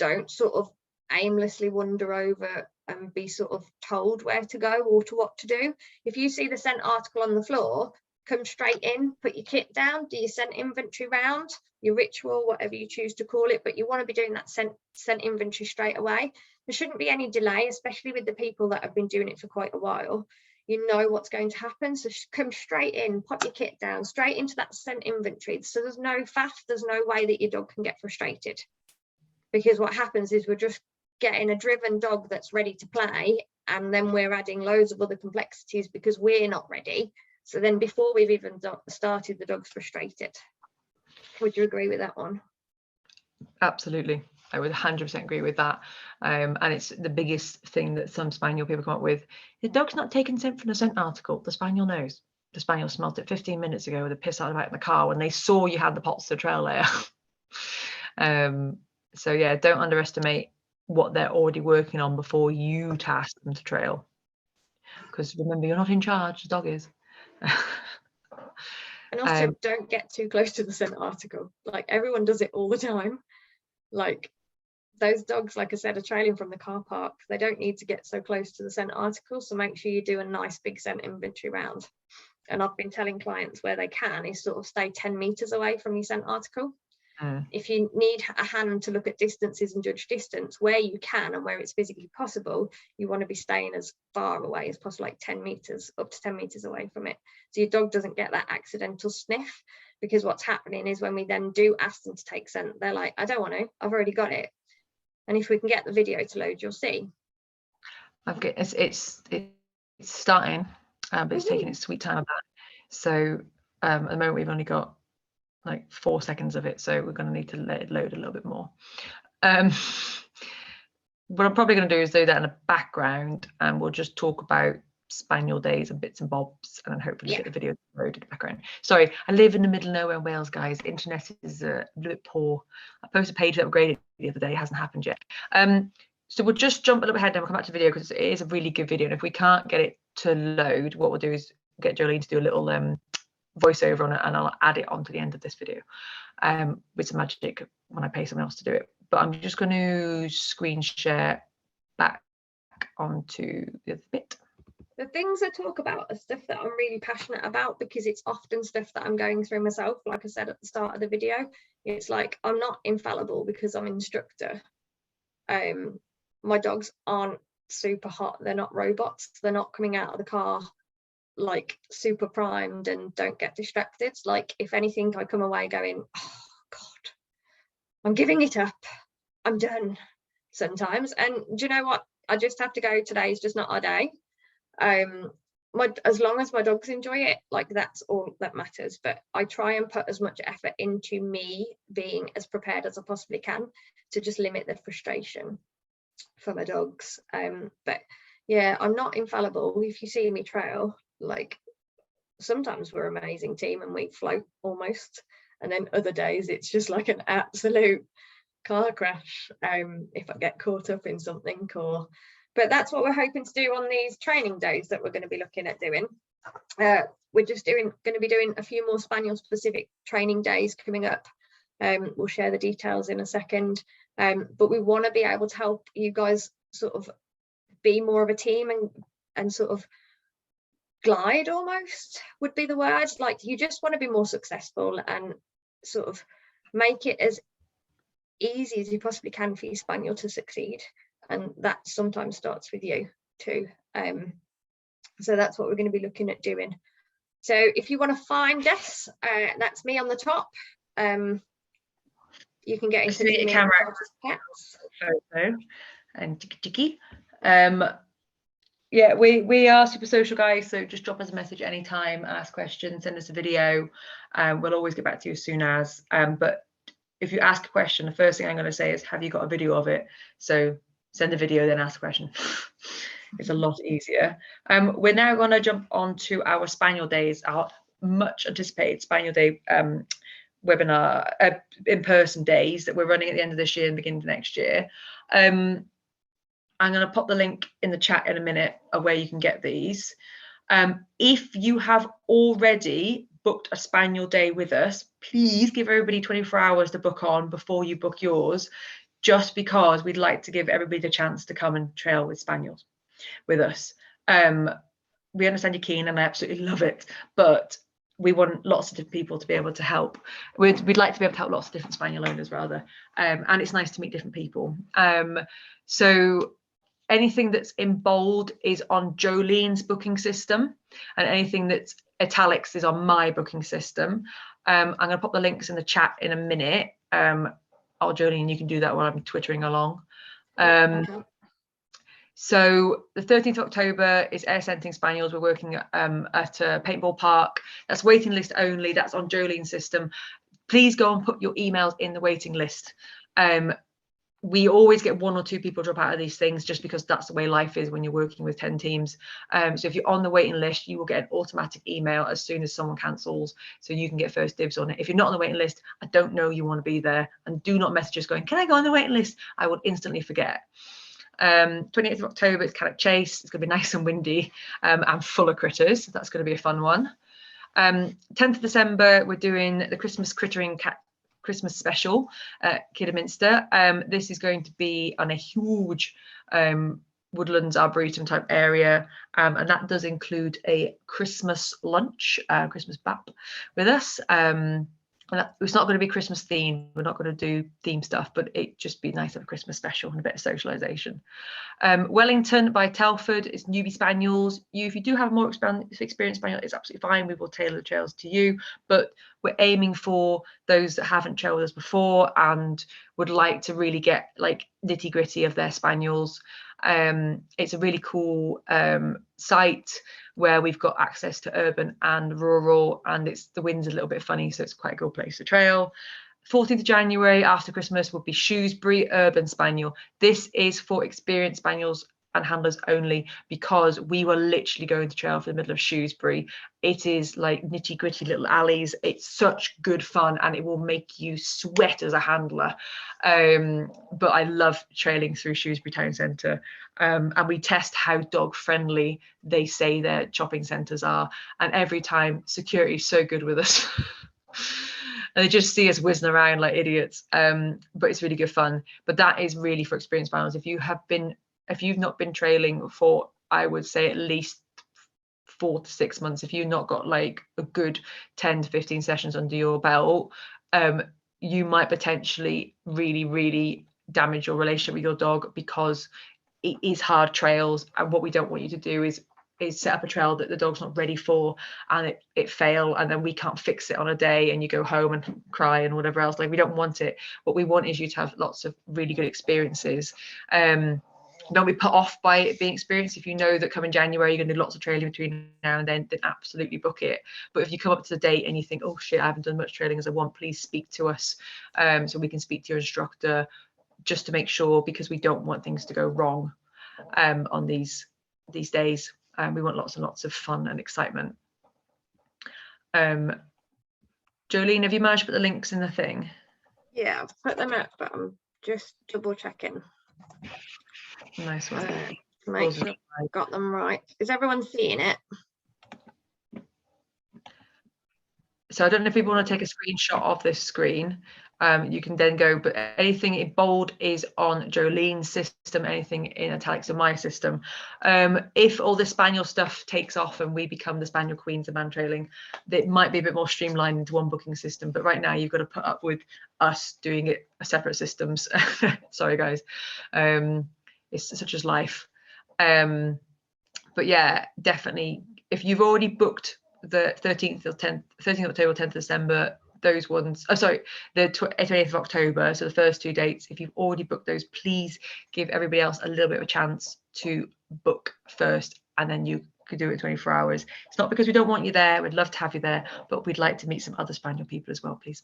Don't sort of aimlessly wander over and be sort of told where to go or to what to do. If you see the scent article on the floor, come straight in, put your kit down, do your scent inventory round, your ritual, whatever you choose to call it, but you want to be doing that scent inventory straight away. There shouldn't be any delay, especially with the people that have been doing it for quite a while. You know what's going to happen, so come straight in, put your kit down, straight into that scent inventory. So there's no faff, there's no way that your dog can get frustrated. Because what happens is we're just getting a driven dog that's ready to play, and then we're adding loads of other complexities because we're not ready. So then before we've even started, the dog's frustrated. Would you agree with that one? Absolutely. I would 100% agree with that. And it's the biggest thing that some spaniel people come up with. The dog's not taking scent from the scent article. The spaniel knows. The spaniel smelt it 15 minutes ago with a piss out of it in the car when they saw you had the pots to the trail layer. So yeah, don't underestimate what they're already working on before you task them to trail. Because remember, you're not in charge, the dog is. And also don't get too close to the scent article. Like, everyone does it all the time. Like, those dogs, like I said, are trailing from the car park. They don't need to get so close to the scent article, so make sure you do a nice big scent inventory round. And I've been telling clients where they can is sort of stay 10 meters away from your scent article. If you need a hand to look at distances and judge distance, where you can and where it's physically possible, you want to be staying as far away as possible, like 10 meters, up to 10 meters away from it. So your dog doesn't get that accidental sniff, because what's happening is when we then do ask them to take scent, they're like, I don't want to, I've already got it. And if we can get the video to load, you'll see. It's starting, but it's taking its sweet time about. So At the moment, we've only got like 4 seconds of it, so we're going to need to let it load a little bit more. What I'm probably going to do is do that in the background, and we'll just talk about Spaniel days and bits and bobs, and then hopefully get the video loaded in the background. Sorry, I live in the middle of nowhere in Wales, guys. The internet is a little bit poor. I posted a page that upgraded the other day. It hasn't happened yet. So we'll just jump a little bit ahead and we'll come back to the video because it is a really good video. And if we can't get it to load, what we'll do is get Joleen to do a little voiceover on it, and I'll add it onto the end of this video with some magic when I pay someone else to do it. But I'm just going to screen share back onto the other bit. The things I talk about are stuff that I'm really passionate about, because it's often stuff that I'm going through myself. Like I said at the start of the video, it's like I'm not infallible because I'm an instructor. My dogs aren't super hot. They're not robots. They're not coming out of the car like super primed and don't get distracted. Like, if anything, I come away going, oh God, I'm giving it up. I'm done sometimes. And do you know what? I just have to go. Today is just not our day. As long as my dogs enjoy it, like, that's all that matters. But I try and put as much effort into me being as prepared as I possibly can to just limit the frustration for my dogs. But yeah, I'm not infallible. If you see me trail, like, sometimes we're an amazing team and we float almost, and then other days it's just like an absolute car crash if I get caught up in something. But that's what we're hoping to do on these training days that we're going to be looking at doing. We're just going to be doing a few more Spaniel specific training days coming up. We'll share the details in a second, but we want to be able to help you guys sort of be more of a team and sort of glide, almost would be the word. Like, you just want to be more successful and sort of make it as easy as you possibly can for your Spaniel to succeed, and that sometimes starts with you too. So that's what we're going to be looking at doing. So if you want to find us, that's me on the top. You can get into the camera and tiki. Yeah, we are super social, guys, so just drop us a message anytime, ask questions, send us a video. We'll always get back to you as soon as. But if you ask a question, the first thing I'm going to say is, have you got a video of it? So send a video, then ask a question. It's a lot easier. We're now going to jump on to our Spaniel days, our much anticipated Spaniel Day webinar, in-person days that we're running at the end of this year and beginning of next year. I'm going to pop the link in the chat in a minute of where you can get these. If you have already booked a Spaniel day with us, please give everybody 24 hours to book on before you book yours, just because we'd like to give everybody the chance to come and trail with Spaniels with us. We understand you're keen, and I absolutely love it, but we want lots of different people to be able to help. We'd like to be able to help lots of different Spaniel owners, rather, and it's nice to meet different people. So anything that's in bold is on Joleen's booking system, and anything that's italics is on my booking system. I'm going to pop the links in the chat in a minute. Joleen, you can do that while I'm twittering along. So the 13th of October is air scenting Spaniels. We're working at a paintball park. That's waiting list only. That's on Joleen's system. Please go and put your emails in the waiting list. We always get 1 or 2 people drop out of these things, just because that's the way life is when you're working with 10 teams. So if you're on the waiting list, you will get an automatic email as soon as someone cancels, so you can get first dibs on it. If you're not on the waiting list, I don't know you want to be there, and do not message us going, can I go on the waiting list? I will instantly forget. 28th of October is Caddock Chase. It's going to be nice and windy and full of critters. That's going to be a fun one. 10th of December, we're doing the Christmas Crittering Christmas special at Kidderminster. This is going to be on a huge woodlands arboretum type area, and that does include a Christmas lunch, Christmas bap with us. And it's not going to be Christmas themed. We're not going to do theme stuff, but it just be nice to have a Christmas special and a bit of socialisation. Wellington by Telford is newbie Spaniels. If you do have more experienced Spaniel, it's absolutely fine. We will tailor the trails to you, but we're aiming for those that haven't trailed with us before and would like to really get like nitty gritty of their Spaniels. It's a really cool site where we've got access to urban and rural, and the wind's a little bit funny, so it's quite a good place to trail. 14th of January after Christmas will be Shrewsbury Urban Spaniel. This is for experienced spaniels and handlers only, because we were literally going to trail for the middle of Shrewsbury. It is like nitty gritty little alleys. It's such good fun, and it will make you sweat as a handler. But I love trailing through Shrewsbury town centre, and we test how dog friendly they say their shopping centres are, and every time security is so good with us. And they just see us whizzing around like idiots, but it's really good fun. But that is really for experienced spaniels. If you've not been trailing for, I would say, at least 4 to 6 months, if you've not got like a good 10 to 15 sessions under your belt, you might potentially really damage your relationship with your dog, because it is hard trails, and what we don't want you to do is set up a trail that the dog's not ready for, and it fail, and then we can't fix it on a day, and you go home and cry and whatever else. Like, we don't want it. What we want is you to have lots of really good experiences. Don't be put off by it being experienced. If you know that come in January you're going to do lots of trailing between now and then absolutely book it. But if you come up to the date and you think, oh shit, I haven't done much trailing as I want, please speak to us, so we can speak to your instructor, just to make sure, because we don't want things to go wrong on these days. We want lots and lots of fun and excitement. Joleen, have you managed to put the links in the thing? Yeah, I've put them up, but I'm just double checking. Nice one. To make sure I've got them right. Is everyone seeing it? So I don't know if people want to take a screenshot of this screen. You can then go, but anything in bold is on Jolene's system, anything in italics in my system. If all the Spaniel stuff takes off and we become the Spaniel Queens of Mantrailing, it might be a bit more streamlined into one booking system, but right now you've got to put up with us doing it separate systems. Sorry guys, it's such as life. But yeah, definitely, if you've already booked the 13th of October, 10th of December, those ones, the 20th of October, so the first 2 dates, if you've already booked those, please give everybody else a little bit of a chance to book first, and then you could do it in 24 hours. It's not because we don't want you there, we'd love to have you there, but we'd like to meet some other Spaniel people as well, please.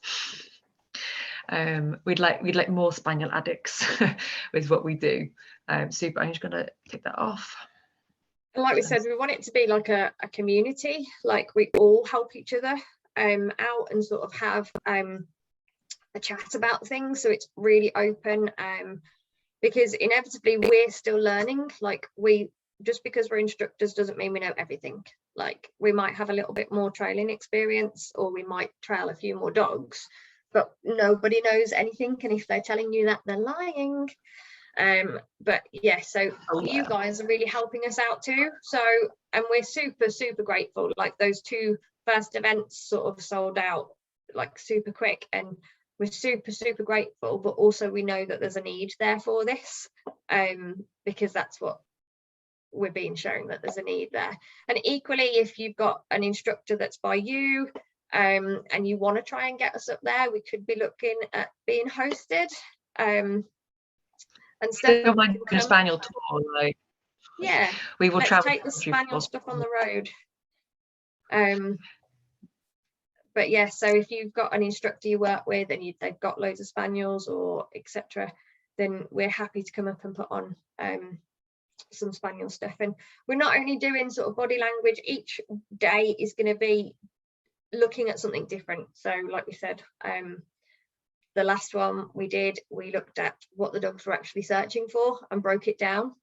We'd like more Spaniel addicts with what we do. Super. I'm just gonna take that off. Like we said, we want it to be like a community, like we all help each other out and sort of have a chat about things, so it's really open, because inevitably we're still learning. Like, just because we're instructors doesn't mean we know everything. Like, we might have a little bit more trailing experience, or we might trail a few more dogs, but nobody knows anything, and if they're telling you that, they're lying. But yeah, so you guys are really helping us out too, so, and we're super grateful. Like, those 2 first events sort of sold out like super quick, and we're super grateful, but also we know that there's a need there for this, because that's what we're being shown, that there's a need there. And equally, if you've got an instructor that's by you, and you want to try and get us up there, we could be looking at being hosted. And still mind a Spaniel tour, like, yeah, we will travel, take the Spaniel stuff on the road. But yeah, so if you've got an instructor you work with and they've got loads of Spaniels or etc., then we're happy to come up and put on some Spaniel stuff. And we're not only doing sort of body language, each day is going to be looking at something different. So like we said, the last one we looked at what the dogs were actually searching for and broke it down.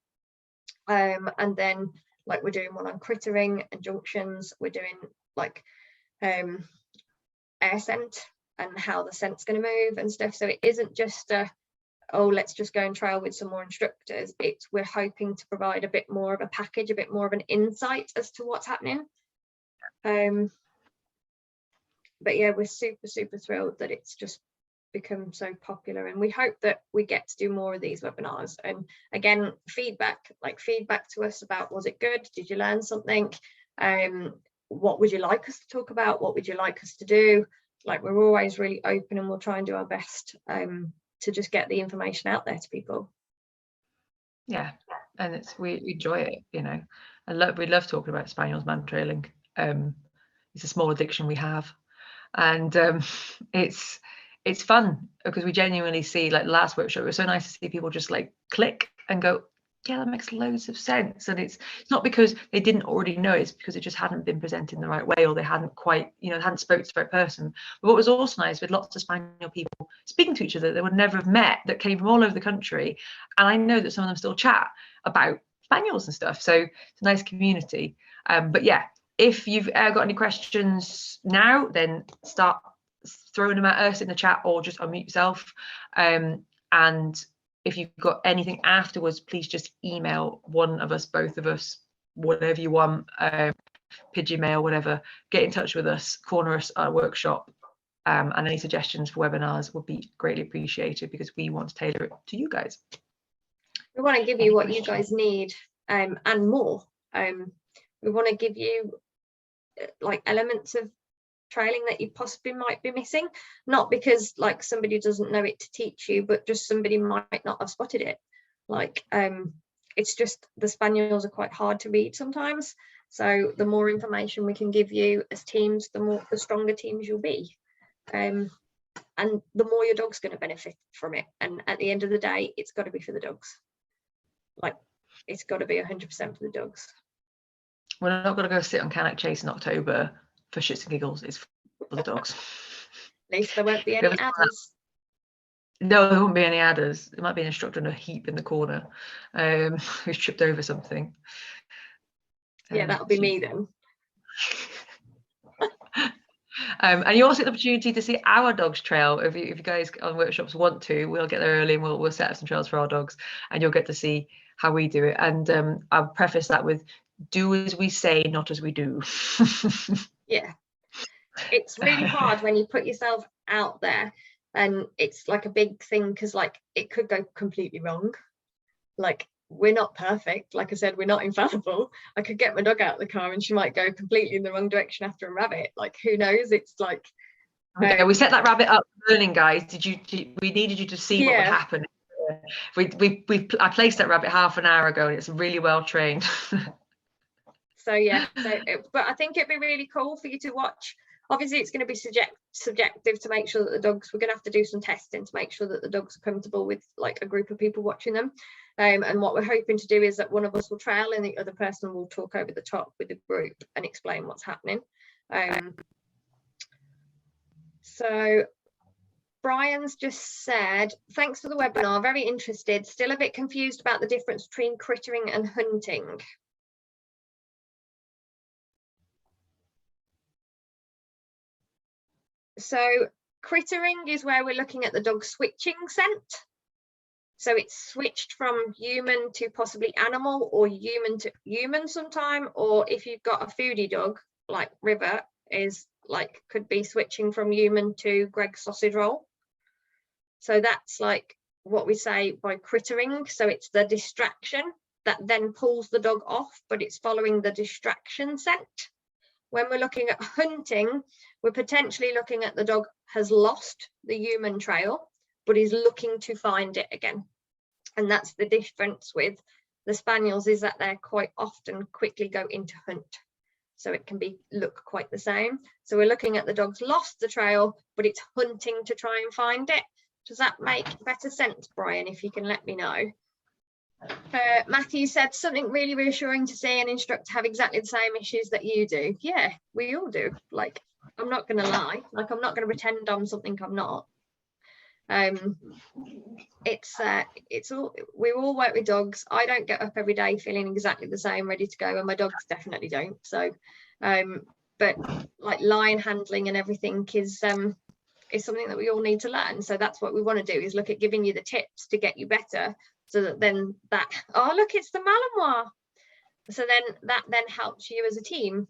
And then, like, we're doing one on crittering and junctions. We're doing like air scent and how the scent's going to move and stuff. So it isn't just let's just go and trail with some more instructors. We're hoping to provide a bit more of a package, a bit more of an insight as to what's happening. But yeah, we're super thrilled that it's just become so popular, and we hope that we get to do more of these webinars. And again, feedback to us about, was it good, did you learn something, what would you like us to talk about, what would you like us to do? Like, we're always really open, and we'll try and do our best to just get the information out there to people. Yeah, and we enjoy it, you know. We love talking about Spaniels mantrailing. It's a small addiction we have, and it's fun because we genuinely see, like the last workshop, it was so nice to see people just like click and go, yeah, that makes loads of sense. And it's not because they didn't already know, it's because it just hadn't been presented in the right way, or they hadn't quite, you know, hadn't spoke to the right person. But what was also nice, with lots of Spaniel people speaking to each other they would never have met, that came from all over the country, and I know that some of them still chat about Spaniels and stuff, so it's a nice community. But yeah, if you've got any questions now, then start throwing them at us in the chat, or just unmute yourself. And if you've got anything afterwards, please just email one of us, both of us, whatever you want, pigeon mail, whatever. Get in touch with us, corner us at a workshop, and any suggestions for webinars would be greatly appreciated, because we want to tailor it to you guys. We want to give you what you guys need, and more. We want to give you like elements of trailing that you possibly might be missing, not because like somebody doesn't know it to teach you, but just somebody might not have spotted it. Like it's just, the Spaniels are quite hard to read sometimes, so the more information we can give you as teams, the stronger teams you'll be, and the more your dog's going to benefit from it. And at the end of the day, it's got to be for the dogs. Like, it's got to be 100% for the dogs. We're not going to go sit on Cannock Chase in October for shits and giggles. It's for the dogs. At least there won't be any adders. No, there won't be any adders. There might be an instructor in a heap in the corner who's tripped over something. Yeah, that'll be me then. And you also get the opportunity to see our dogs trail. If you guys on workshops want to, we'll get there early and we'll set up some trails for our dogs, and you'll get to see how we do it. And I'll preface that with, do as we say, not as we do. Yeah, it's really hard when you put yourself out there, and it's like a big thing, because like it could go completely wrong. Like, we're not perfect, like I said, we're not infallible. I could get my dog out of the car and she might go completely in the wrong direction after a rabbit. Like, who knows? It's like okay, we set that rabbit up learning, guys. We needed you to see what would happen. I placed that rabbit half an hour ago and it's really well trained. So yeah, but I think it'd be really cool for you to watch. Obviously it's going to be subjective to make sure that the dogs, we're going to have to do some testing to make sure that the dogs are comfortable with like a group of people watching them. And what we're hoping to do is that one of us will trail and the other person will talk over the top with the group and explain what's happening. So Brian's just said, thanks for the webinar, very interested, still a bit confused about the difference between crittering and hunting. So crittering is where we're looking at the dog switching scent. So it's switched from human to possibly animal, or human to human sometime, or if you've got a foodie dog like River is like, could be switching from human to Greg's sausage roll. So that's like what we say by crittering. So it's the distraction that then pulls the dog off, but it's following the distraction scent. When we're looking at hunting, we're potentially looking at the dog has lost the human trail, but is looking to find it again. And that's the difference with the Spaniels, is that they're quite often quickly go into hunt. So it can look quite the same. So we're looking at the dog's lost the trail, but it's hunting to try and find it. Does that make better sense, Brian, if you can let me know? Matthew said, something really reassuring to see an instructor have exactly the same issues that you do. Yeah, we all do. Like, I'm not going to lie. Like, I'm not going to pretend I'm something I'm not. It's all, we all work with dogs. I don't get up every day feeling exactly the same, ready to go, and my dogs definitely don't. So, but like line handling and everything is something that we all need to learn. So that's what we want to do, is look at giving you the tips to get you better. So that then oh look, it's the Malinois. So then that helps you as a team.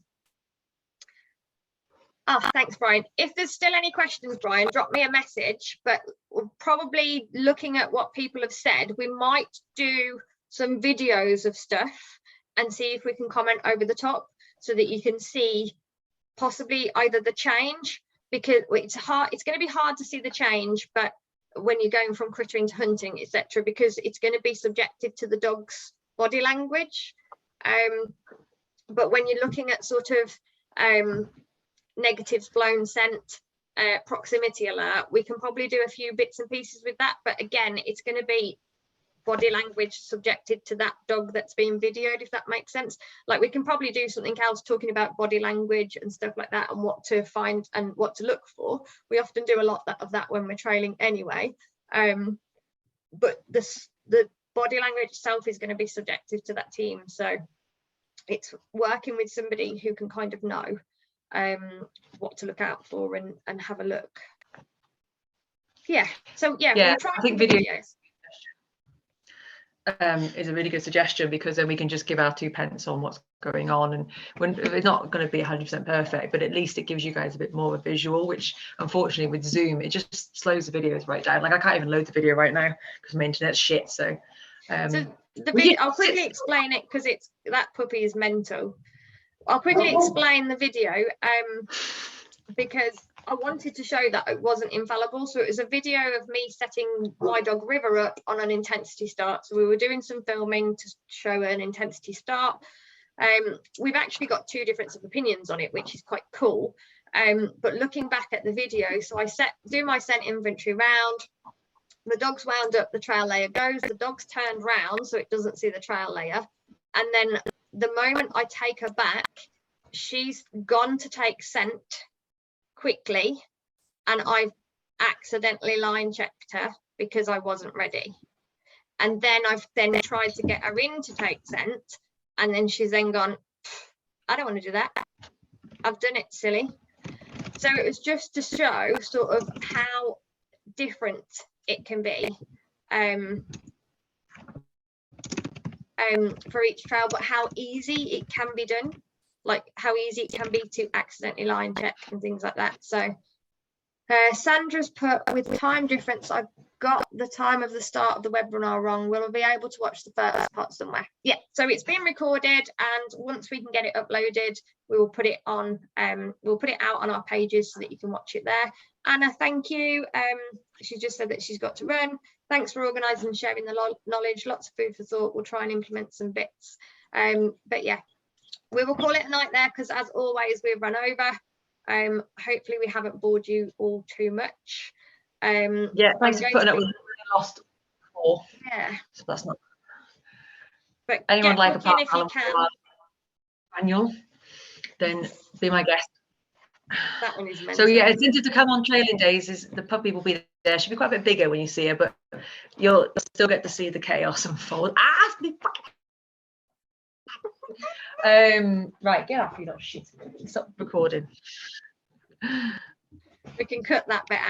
Oh, thanks, Brian. If there's still any questions, Brian, drop me a message. But we're probably looking at what people have said. We might do some videos of stuff and see if we can comment over the top so that you can see possibly either the change, because it's going to be hard to see the change, but when you're going from crittering to hunting, etc., because it's going to be subjective to the dog's body language. But when you're looking at sort of negatives, blown scent, proximity alert, we can probably do a few bits and pieces with that. But again, it's going to be body language subjected to that dog that's being videoed, if that makes sense. Like, we can probably do something else talking about body language and stuff like that, and what to find and what to look for. We often do a lot of that when we're trailing anyway. But the body language itself is going to be subjective to that team. So it's working with somebody who can kind of know what to look out for and have a look. Yeah. So yeah, we'll try I think videos is a really good suggestion, because then we can just give our 2 pence on what's going on, and when it's not going to be 100% perfect, but at least it gives you guys a bit more of a visual, which unfortunately with Zoom it just slows the videos right down. Like, I can't even load the video right now because my internet's shit. So the video, I'll quickly explain it, because it's, that puppy is mental. I'll quickly explain the video because I wanted to show that it wasn't infallible. So it was a video of me setting my dog River up on an intensity start. So we were doing some filming to show an intensity start. We've actually got 2 different opinions on it, which is quite cool. But looking back at the video, so I do my scent inventory round. The dog's wound up, the trail layer goes, the dog's turned round so it doesn't see the trail layer. And then the moment I take her back, she's gone to take scent quickly, and I've accidentally line checked her because I wasn't ready. And then I've then tried to get her in to take scent, and then she's then gone, I don't want to do that. I've done it, silly. So it was just to show sort of how different it can be for each trail, but how easy it can be done, like how easy it can be to accidentally line check and things like that. So Sandra's put, with time difference, I've got the time of the start of the webinar wrong. Will I be able to watch the first part somewhere? Yeah, so it's been recorded, and once we can get it uploaded, we will put it on, we'll put it out on our pages so that you can watch it there. Anna, thank you. She just said that she's got to run. Thanks for organising and sharing the knowledge. Lots of food for thought. We'll try and implement some bits. But yeah, we will call it a night there, because as always, we've run over. Hopefully we haven't bored you all too much. Yeah, thanks for putting up with lost 4. Yeah, so that's not. But anyone like a if you can, Spaniel, then be my guest. That one is mental. So yeah, it's intended to come on trailing days. Is the puppy will be there. She'll be quite a bit bigger when you see her, but you'll still get to see the chaos unfold. Right, get off, you little shit. Stop recording. We can cut that bit out.